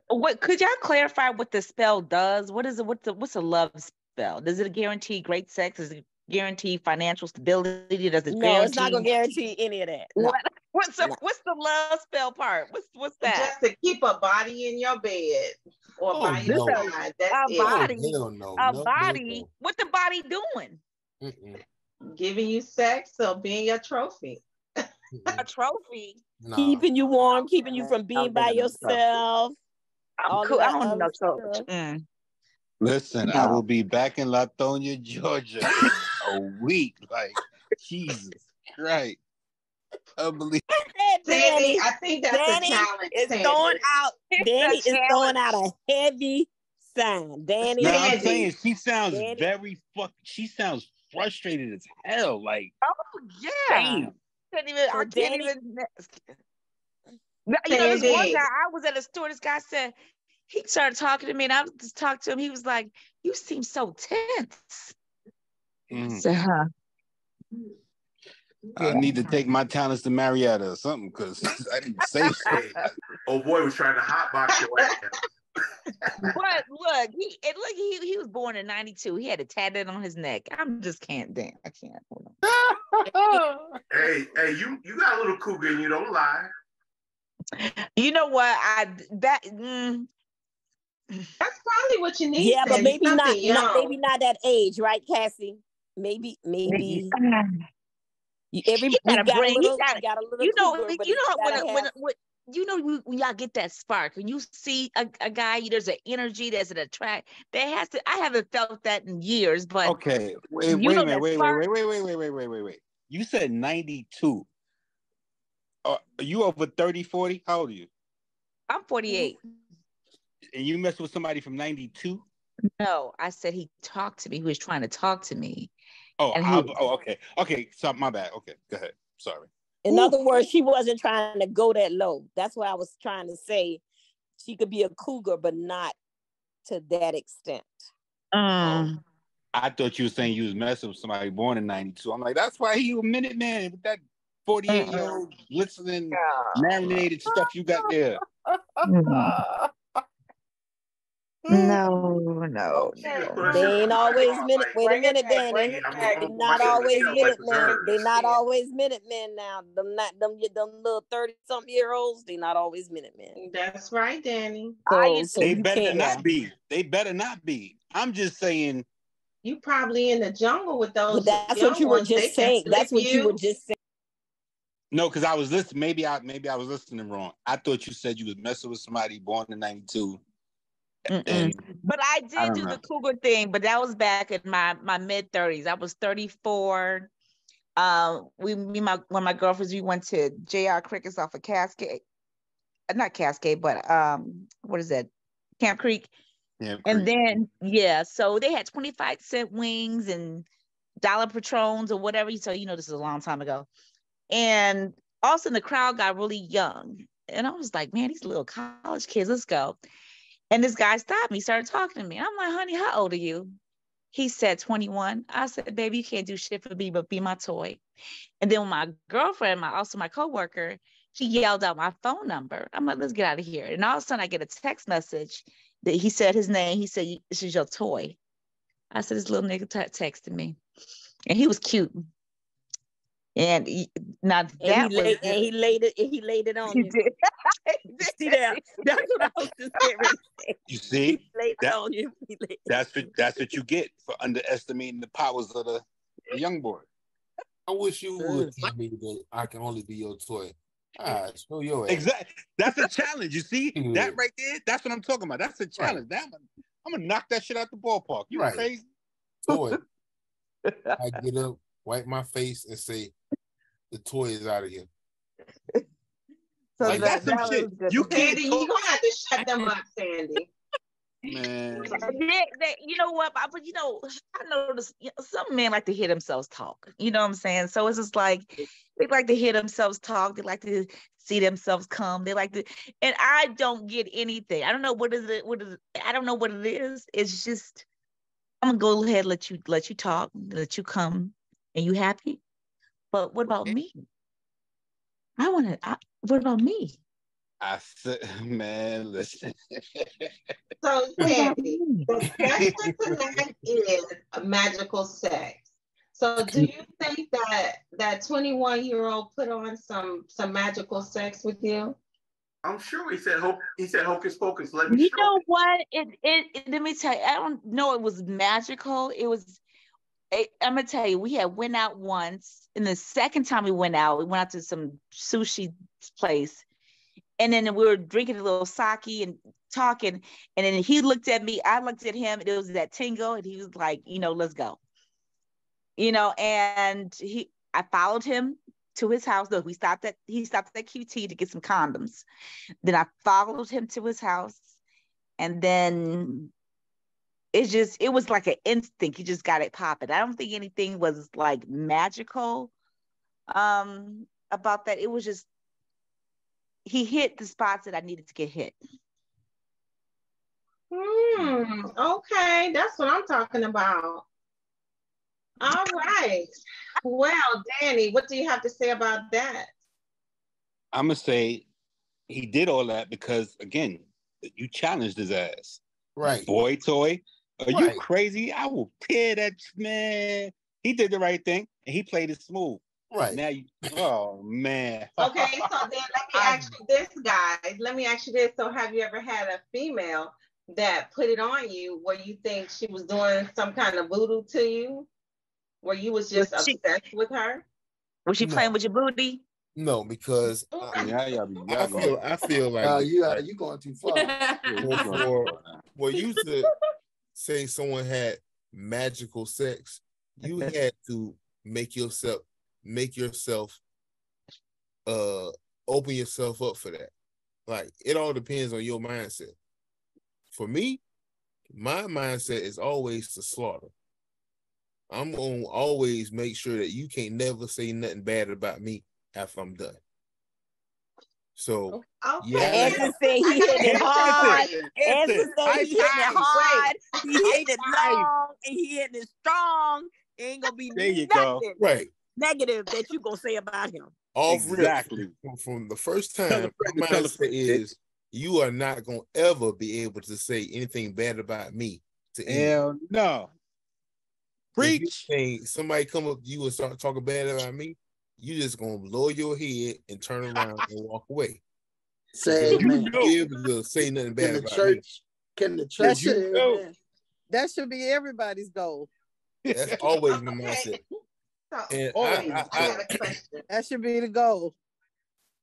What could y'all clarify what the spell does? What is it? What's a love spell? Does it guarantee great sex? Does it guarantee financial stability? Does it No, it's not gonna guarantee any of that. No. What's the love spell part? What's that? Just to keep a body in your bed or by your side. That's it. Body. What the body doing? Giving you sex or being your trophy. A trophy. No. Keeping you warm, keeping you from being by yourself. Cool. I don't know. So, Listen, I will be back in Latonia, Georgia in a week. Like, Jesus Christ. Unbelievable. Sandy, I think that's Danny a challenge. is Sandy. throwing out. Danny is throwing out a heavy sign. Danny. No, I'm saying she sounds Danny. she sounds frustrated as hell. Like, oh yeah. damn. I can't even. You know, this one guy, I was at a store, this guy said, he started talking to me and I was just talking to him. He was like, you seem so tense. I said, huh? I need to take my talents to Marietta or something because I didn't say shit. Oh boy was trying to hotbox your ass. But look, he was born in 92. He had a tattoo on his neck. I just can't dance. I can't. Hey, you got a little cougar and you don't lie. You know what? That's probably what you need. Yeah, but maybe not maybe not that age, right, Cassie? Maybe He got a little you know, cougar, but you know when y'all get that spark, when you see a guy, there's an energy, there's an attract. I haven't felt that in years, but okay, wait a minute, wait. You said 92. Are you over 30, 40? How old are you? I'm 48. And you messed with somebody from 92? No, I said he talked to me. He was trying to talk to me. Okay. Okay, so my bad. Okay, go ahead. Sorry. In other words, she wasn't trying to go that low. That's what I was trying to say. She could be a cougar, but not to that extent. I thought you were saying you was messing with somebody born in 92. I'm like, that's why he a minute man with that 48-year-old glistening, marinated stuff you got there. No. They ain't always minute. Wait a minute, Danny. They're not always minute men. They're not always minute men now. Them little 30-something-year-olds. They're not always minute men. That's right, Danny. So they better not be. They better not be. I'm just saying. You probably in the jungle with those. But that's what you were just saying. That's what you were just saying. No, because I was listening. Maybe I was listening wrong. I thought you said you was messing with somebody born in 92. But I did do the cougar thing, but that was back in my mid 30s. I was 34. One of my girlfriends, we went to JR Crickets off of Cascade. Not Cascade, but what is that? Camp Creek. And then so they had 25-cent wings and dollar patrons or whatever. So this is a long time ago. And all of a sudden the crowd got really young. And I was like, man, these little college kids, let's go. And this guy stopped me, started talking to me. I'm like, honey, how old are you? He said 21. I said, baby, you can't do shit for me but be my toy. And then my girlfriend, also my coworker, she yelled out my phone number. I'm like, let's get out of here. And all of a sudden I get a text message that he said his name. He said, this is your toy. I said, this little nigga texted me. And he was cute. And he laid it on you. See that? That's what I was just getting ready to say. You see? He laid it on you. That's what you get for underestimating the powers of the young boy. I wish you would tell me that I can only be your toy. Show your ass. Exactly. That's a challenge. You see that right there? That's what I'm talking about. That's a challenge. Right. I'm gonna knock that shit out the ballpark. You crazy? Toy. I get up, wipe my face, and say, "The toy is out of here." So like that's some shit. You can't. Sandy, you're gonna have to shut them up, Sandy. Man. You know what? But I noticed some men like to hear themselves talk. You know what I'm saying? So it's just like they like to hear themselves talk. They like to see themselves come. They like to, and I don't get anything. I don't know what is it. I don't know what it is. It's just I'm gonna go ahead, let you talk, let you come, and you happy. But what about me? What about me? I said, man, listen. So, Sandy, the question tonight is magical sex. So, do you think that 21-year-old put on some magical sex with you? I'm sure he said hocus pocus. Let me. You know what? Let me tell you. I don't know. It was magical. It was. I'm gonna tell you. We had went out once, and the second time we went out to some sushi place. And then we were drinking a little sake and talking. And then he looked at me, I looked at him, and it was that tingle. And he was like, let's go. And I followed him to his house. Look, he stopped at QT to get some condoms. Then I followed him to his house, and then it was like an instinct. He just got it popping. I don't think anything was like magical about that. It was just he hit the spots that I needed to get hit. Okay, that's what I'm talking about. All right. Well, Danny, what do you have to say about that? I'm gonna say he did all that because, again, you challenged his ass. Right. Boy toy. Are you crazy? I will tear that man. He did the right thing and he played it smooth. Right. Now oh man. Okay, so then let me ask you this, guys. Let me ask you this. So have you ever had a female that put it on you where you think she was doing some kind of voodoo to you? Where you was just obsessed with her? Was she playing with your booty? No, because I feel like you going too far. For you to say someone had magical sex, you had to make yourself open yourself up for that. Like, it all depends on your mindset. For me, my mindset is always to slaughter. I'm gonna always make sure that you can't never say nothing bad about me after I'm done. So Answer say he hitting it hard. Answer say he hitting it hard. He hitting it long and he hitting it strong. Ain't gonna be nothing negative that you gonna say about him. Exactly. From the first time, my mindset is you are not gonna ever be able to say anything bad about me to anyone. No. Preach. Somebody come up to you and start talking bad about me, you just gonna lower your head and turn around and walk away. Say you won't be able to say nothing bad about me. Can the church say amen? That should be everybody's goal. That's always my mindset. And that should be the goal.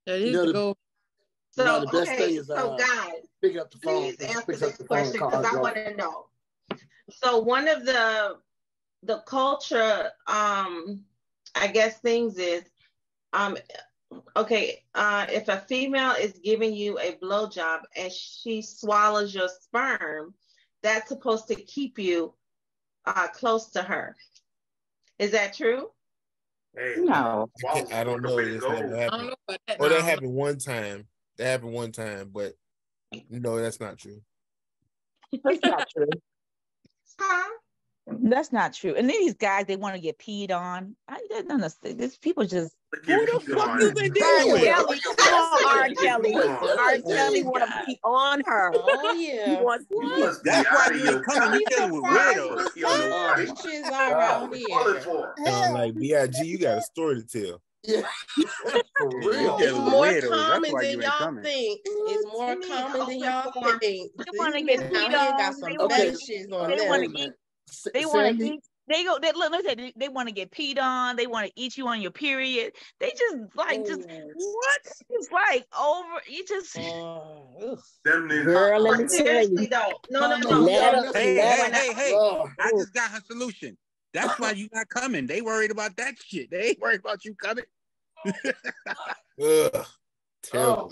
That is the goal. So, the best thing is, guys, pick up the phone. Please answer this question because I want to know. So one of the culture, I guess things is, if a female is giving you a blowjob and she swallows your sperm, that's supposed to keep you close to her. Is that true? Hey, no, I don't know. This never happened. That happened one time. But no, that's not true. That's not true. That's not true. And then these guys, they want to get peed on. I didn't understand. These people just. Who the fuck you been dealing with? Kelly, come on, R. Kelly. R. Kelly want to be on her. Oh yeah. He wants That's why you ain't coming. You dealing with weirdos. Bitches are out here. Like B.I.G., you got a story to tell. Yeah. For real. It's more common than y'all think. It's more common than y'all think. They want to get peed on. Got some bitches on they them. want to eat. They want to eat. They go. They want to get peed on. They want to eat you on your period. They just like what? It's like over. You just. Girl, let me tell you. No. Hey. I just got her solution. That's why you not coming. They worried about that shit. They ain't worried about you coming. Terrible. Terrible.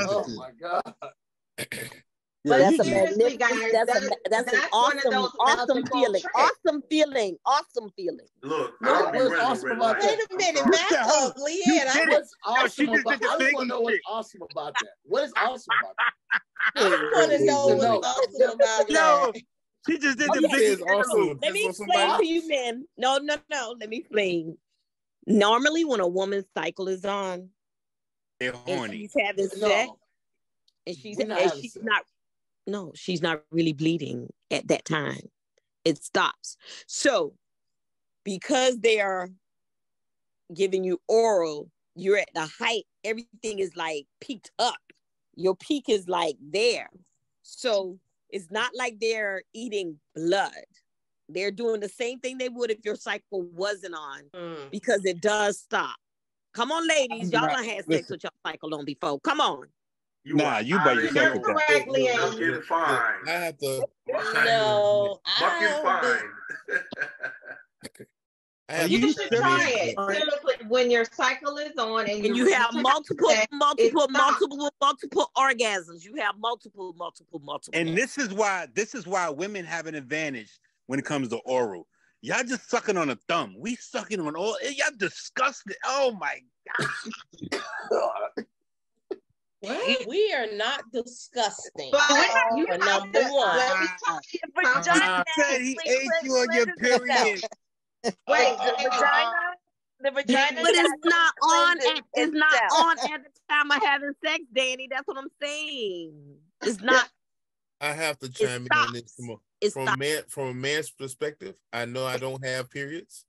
Oh my God. But that's a magnificent, that's an awesome feeling. Awesome feeling. Awesome feeling. Look, what's awesome about that? Wait a minute, back up, Leanne. What's awesome about that? I want to know what's awesome about that. What is awesome about that? I want to know what's awesome about that. She just did the biggest awesome. Let me explain to you, man. No. Let me explain. Normally, when a woman's cycle is on, they're horny. She's having sex, and she's not really bleeding at that time. It stops. So, because they are giving you oral, you're at the height. Everything is like peaked up. Your peak is like there. So it's not like they're eating blood. They're doing the same thing they would if your cycle wasn't on, because it does stop. Come on, ladies. Y'all done had sex with your cycle on before. Come on. You by yourself with that. Fucking fine. I have to. No, Fucking fine. You should try it. Seriously, when your cycle is on and you have multiple orgasms. You have multiple. And this is why women have an advantage when it comes to oral. Y'all just sucking on a thumb. We sucking on all. Y'all disgusting. Oh my God. What? We are not disgusting. But number one. Let me tell you, Vagina said he ate you on your period. Wait, the vagina. But it's not on. It's not on at the time of having sex, Danny. That's what I'm saying. It's not. I have to chime in on this from a man's perspective. I know I don't have periods,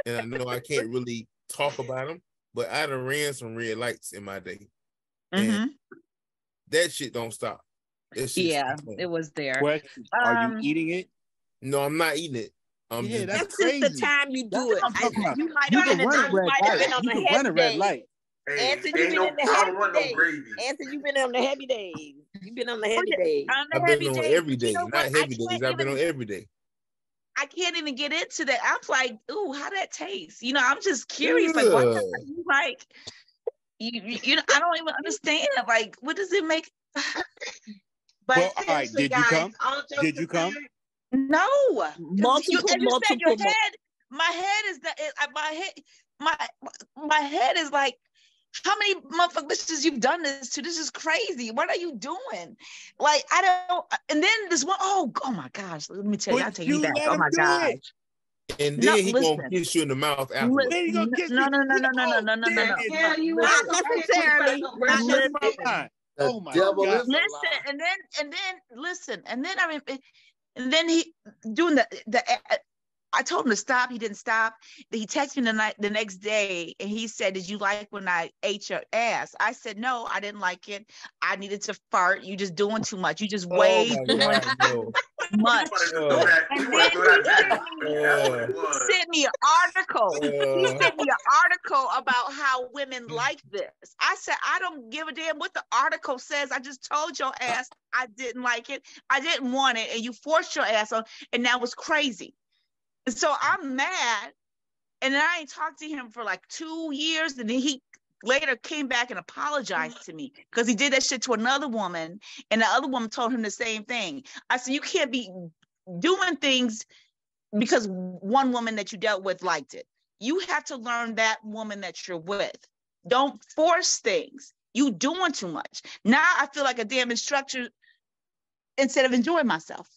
and I know I can't really talk about them. But I done ran some red lights in my day, and that shit don't stop. It was there. Are you eating it? No, I'm not eating it. That's crazy. Just the time you do it. You might You have been on the heavy red days. light. Anthony, you've been in the heavy days. Anthony, you've been on the heavy days. You've been on the heavy days. I've been on every day, not heavy days. I've been on every day. I can't even get into that. I'm like, ooh, how that tastes? You know, I'm just curious. Like, what? Like, you know, I don't even understand. Like, what does it make? But well, all right, did you come? Did you come? No. Multiple. Said your head. My head is my head is like, how many motherfuckers bitches you've done this to? This is crazy. What are you doing? Like, I don't. And then this one, oh my gosh. Let me tell you, I'll take you back. Oh my gosh. And then he gonna kiss you in the mouth afterwards. Then he gonna kiss no. Yeah, you not necessarily. Oh my God. Listen, and then he doing the I told him to stop. He didn't stop. He texted me the next day, and he said, "Did you like when I ate your ass?" I said, "No, I didn't like it. I needed to fart. You just doing too much. You just way doing too much." And then he sent me an article. He sent me an article about how women like this. I said, "I don't give a damn what the article says. I just told your ass I didn't like it. I didn't want it, and you forced your ass on, and that was crazy." So I'm mad, and then I ain't talked to him for like 2 years, and then he later came back and apologized to me because he did that shit to another woman, and the other woman told him the same thing. I said, you can't be doing things because one woman that you dealt with liked it. You have to learn that woman that you're with. Don't force things. You doing too much. Now I feel like a damn instructor instead of enjoying myself.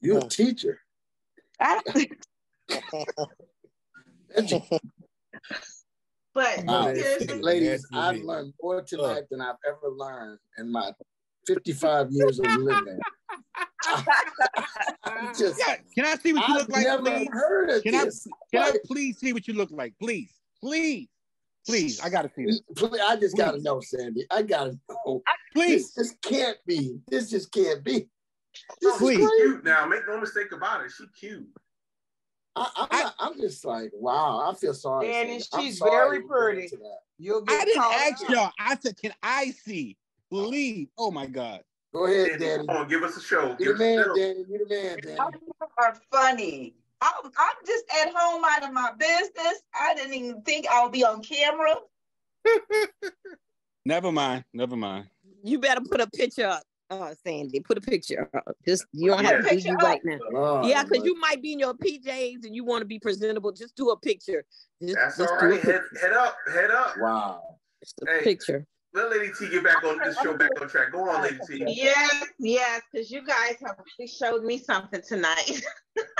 You're a teacher. But ladies, I've learned more tonight than I've ever learned in my 55 years of living. Can I see what you look like? I've never heard of this. Can I please see what you look like? Please. I gotta see this. I just gotta know, Sandy. I gotta know. Please. This can't be. This just can't be. She's cute now. Make no mistake about it. She's cute. I'm just like, wow. I feel sorry. And she's very pretty. I didn't ask y'all. I said, can I see? Please. Oh my God. Go ahead, Danny. Come on, give us a show. You the man, Danny. You the man, Danny. You are funny. I'm just at home out of my business. I didn't even think I would be on camera. Never mind. You better put a picture up. Sandy, put a picture up. Just you don't have to do you right now. Yeah, because you might be in your PJs and you want to be presentable. Just do a picture. That's all right. Head up. Wow. Just a picture. Let Lady T get back on this show, back on track. Go on, Lady T. Yes, because you guys have really showed me something tonight.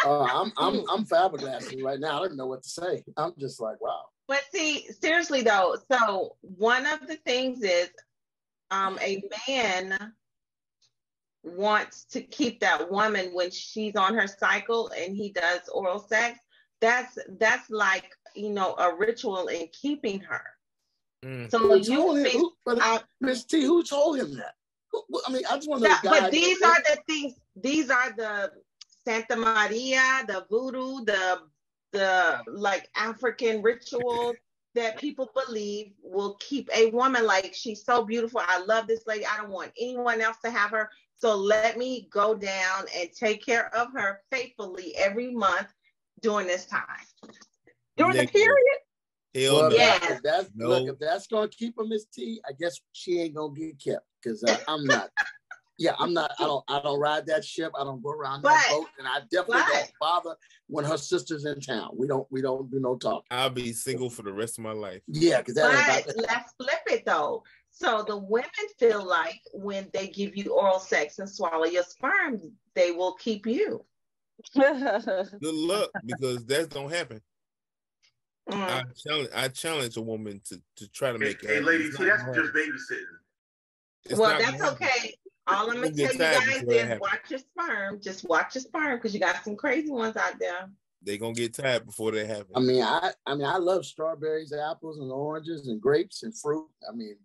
I'm flabbergasted right now. I don't know what to say. I'm just like, wow. But see, seriously though, so one of the things is a man wants to keep that woman when she's on her cycle and he does oral sex. That's like, a ritual in keeping her. So you think, Miss T, who told him that? I mean, I just want to. But these are the things. These are the Santa Maria, the voodoo, the like African rituals that people believe will keep a woman like, she's so beautiful. I love this lady. I don't want anyone else to have her. So let me go down and take care of her faithfully every month during this time. During Negative. the period? Hell Well, no. Yes. if that's No. look, if that's gonna keep her Miss T, I guess she ain't gonna get kept because I'm not. Yeah, I'm not. I don't ride that ship. I don't go around that boat, and I definitely don't bother when her sister's in town. We don't do no talk. I'll be single for the rest of my life. Yeah, because that ain't about But let's flip it though. So the women feel like when they give you oral sex and swallow your sperm, they will keep you. Good luck, because that don't happen. I challenge a woman to try to make it happen. Hey, lady, see, that's just babysitting. Well, that's okay. All I'm gonna tell you guys is watch your sperm. Just watch your sperm, because you got some crazy ones out there. They gonna get tired before that happens. I mean, I love strawberries, apples, and oranges, and grapes and fruit. I mean,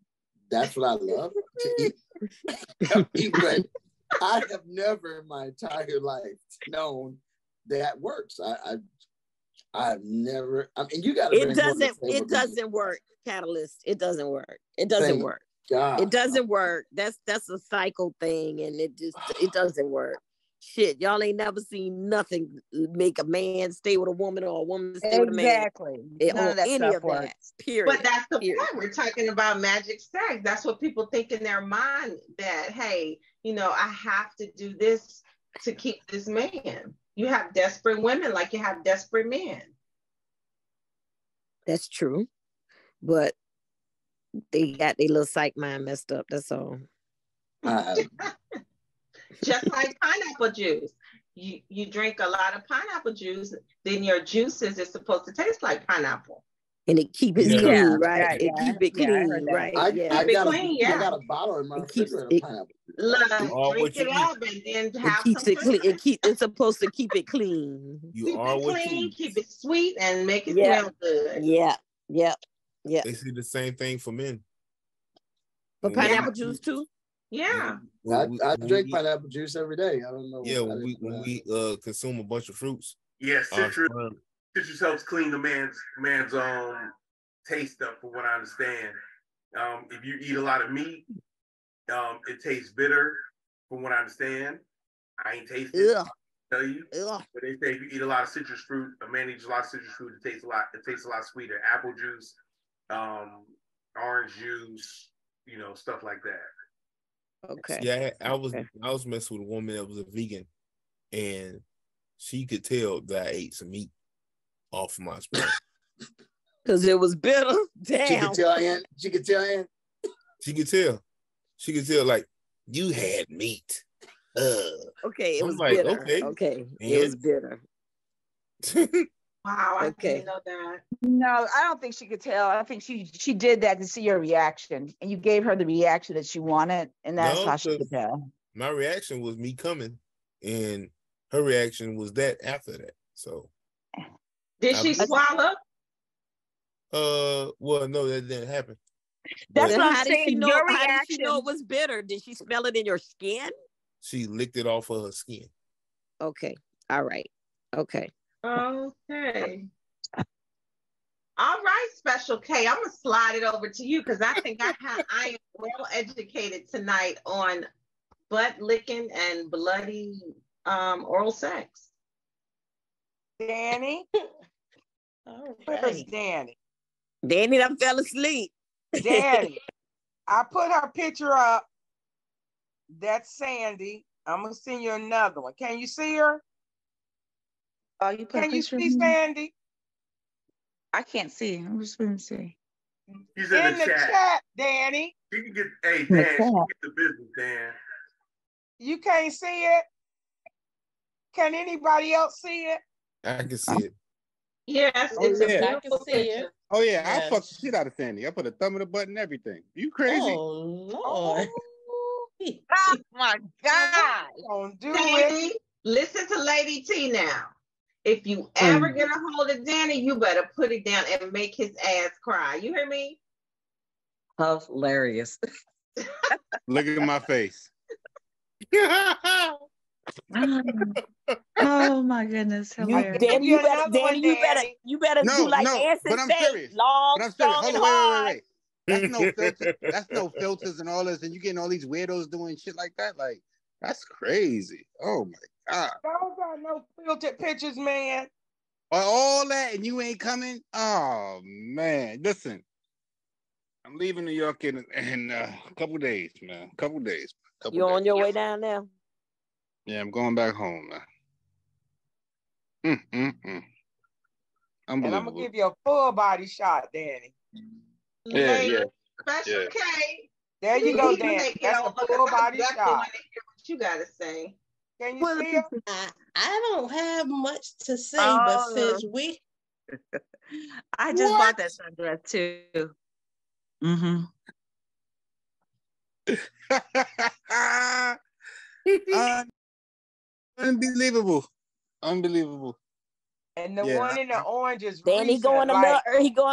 that's what I love to eat. But I have never in my entire life known that works. I've never. I mean, you got to. It doesn't work, Catalyst. It doesn't work. It doesn't work. God. It doesn't work. That's a cycle thing, and it doesn't work. Shit, y'all ain't never seen nothing make a man stay with a woman or a woman stay with a man. Exactly. None of that stuff works. Period. But that's the point. We're talking about magic sex. That's what people think in their mind, that, hey, I have to do this to keep this man. You have desperate women like you have desperate men. That's true. But they got their little psych mind messed up. That's all. Just like pineapple juice. You drink a lot of pineapple juice, then your juices is supposed to taste like pineapple. And it keep it clean, right? It keep it clean, right? I got a bottle in my refrigerator of pineapple. Drink it up and then have keeps it clean. It's supposed to keep it clean. You are what clean, you eat. keep it sweet, and make it smell good. Yeah. They see the same thing for men. But pineapple juice too? Yeah. I drink pineapple juice every day. I don't know. Yeah, when we consume a bunch of fruits. Yeah, citrus helps clean the man's taste up, from what I understand. If you eat a lot of meat, it tastes bitter, from what I understand. I ain't tasted it. Tell you. But they say if you eat a lot of citrus fruit, a man eats a lot of citrus fruit, it tastes a lot sweeter. Apple juice, orange juice, stuff like that. Okay. Yeah, I was messing with a woman that was a vegan, and she could tell that I ate some meat off of my sperm. Because it was bitter. Damn. She could tell, Ann. She could tell, Ann. She could tell. She could tell, like, you had meat. Okay, it was like, bitter. Okay. It was bitter. Wow, I didn't know that. No, I don't think she could tell. I think she did that to see your reaction, and you gave her the reaction that she wanted, and that's how she could tell. My reaction was me coming, and her reaction was that after that. So, did she swallow? Well, no, that didn't happen. That's what how I'm did saying. she know? Your How reaction. did she know it was bitter? Did she smell it in your skin? She licked it off of her skin. Okay. All right. Okay. Okay. All right, Special K. I'm gonna slide it over to you because I think I am well educated tonight on butt licking and bloody oral sex. Danny. All Where's right. Danny? Danny done fell asleep. Danny. I put her picture up. That's Sandy. I'm gonna send you another one. Can you see her? Oh, you put Can you see Sandy? I can't see. I'm just going to see. He's in the chat, Danny. You can get, hey, Dan, you can get the business, Dan. You can't see it? Can anybody else see it? I can see it. Yes, it's a beautiful picture. Oh yeah, Yes. I fucked the shit out of Sandy. I put a thumb in the butt and everything. You crazy? Oh Lord! Oh my God! Don't do Sandy, it. listen to Lady T now. If you ever get a hold of Danny, you better put it down and make his ass cry. You hear me? Hilarious. Look at my face. Oh my goodness! Hilarious. Danny, you better No, do like no, Anson but I'm say, serious. long, But I'm serious. strong, Hold and on, hard. wait. That's no filter. That's no filters and all this, and you getting all these weirdos doing shit like that. Like, that's crazy. Oh my God. Those are no filtered pictures, man. all that, and you ain't coming. Oh man, listen, I'm leaving New York in a couple days, man. Couple days. You on your way down there? Yeah, I'm going back home, man. And I'm gonna give you a full body shot, Danny. Yeah. Special K. There you go, Danny. That's a full body shot. What you gotta say? Can you see him? I don't have much to say, but since we I just bought that sundress too. Mm-hmm. Unbelievable. And the one in the orange is Danny going a little.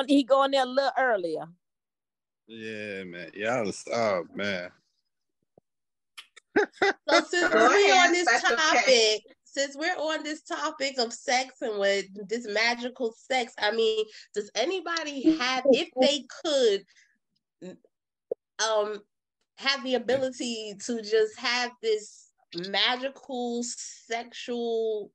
He going there a little earlier. Yeah, man. Yeah, oh man. So since we're on this topic of sex and with this magical sex, I mean, does anybody have, if they could, have the ability to just have this magical sexual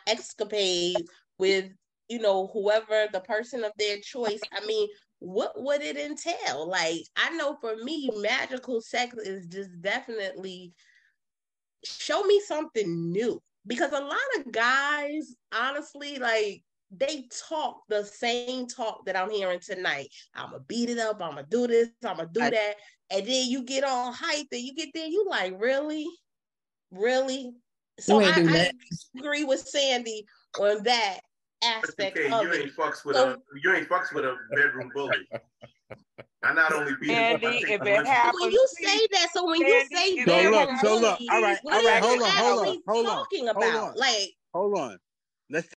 escapade with, whoever the person of their choice? I mean, what would it entail? Like, I know for me, magical sex is just definitely show me something new, because a lot of guys, honestly, like, they talk the same talk that I'm hearing tonight. I'm gonna beat it up, I'm gonna do this, I'm gonna do that, and then you get all hyped and you get there, you like, really? So I agree with Sandy on that aspect of you it. ain't fucks with a bedroom bully. I not only beat Andy, if it happens, when you say that, so when you say bedroom bully, all right, what are you hold on. talking about? Like, hold on. Let's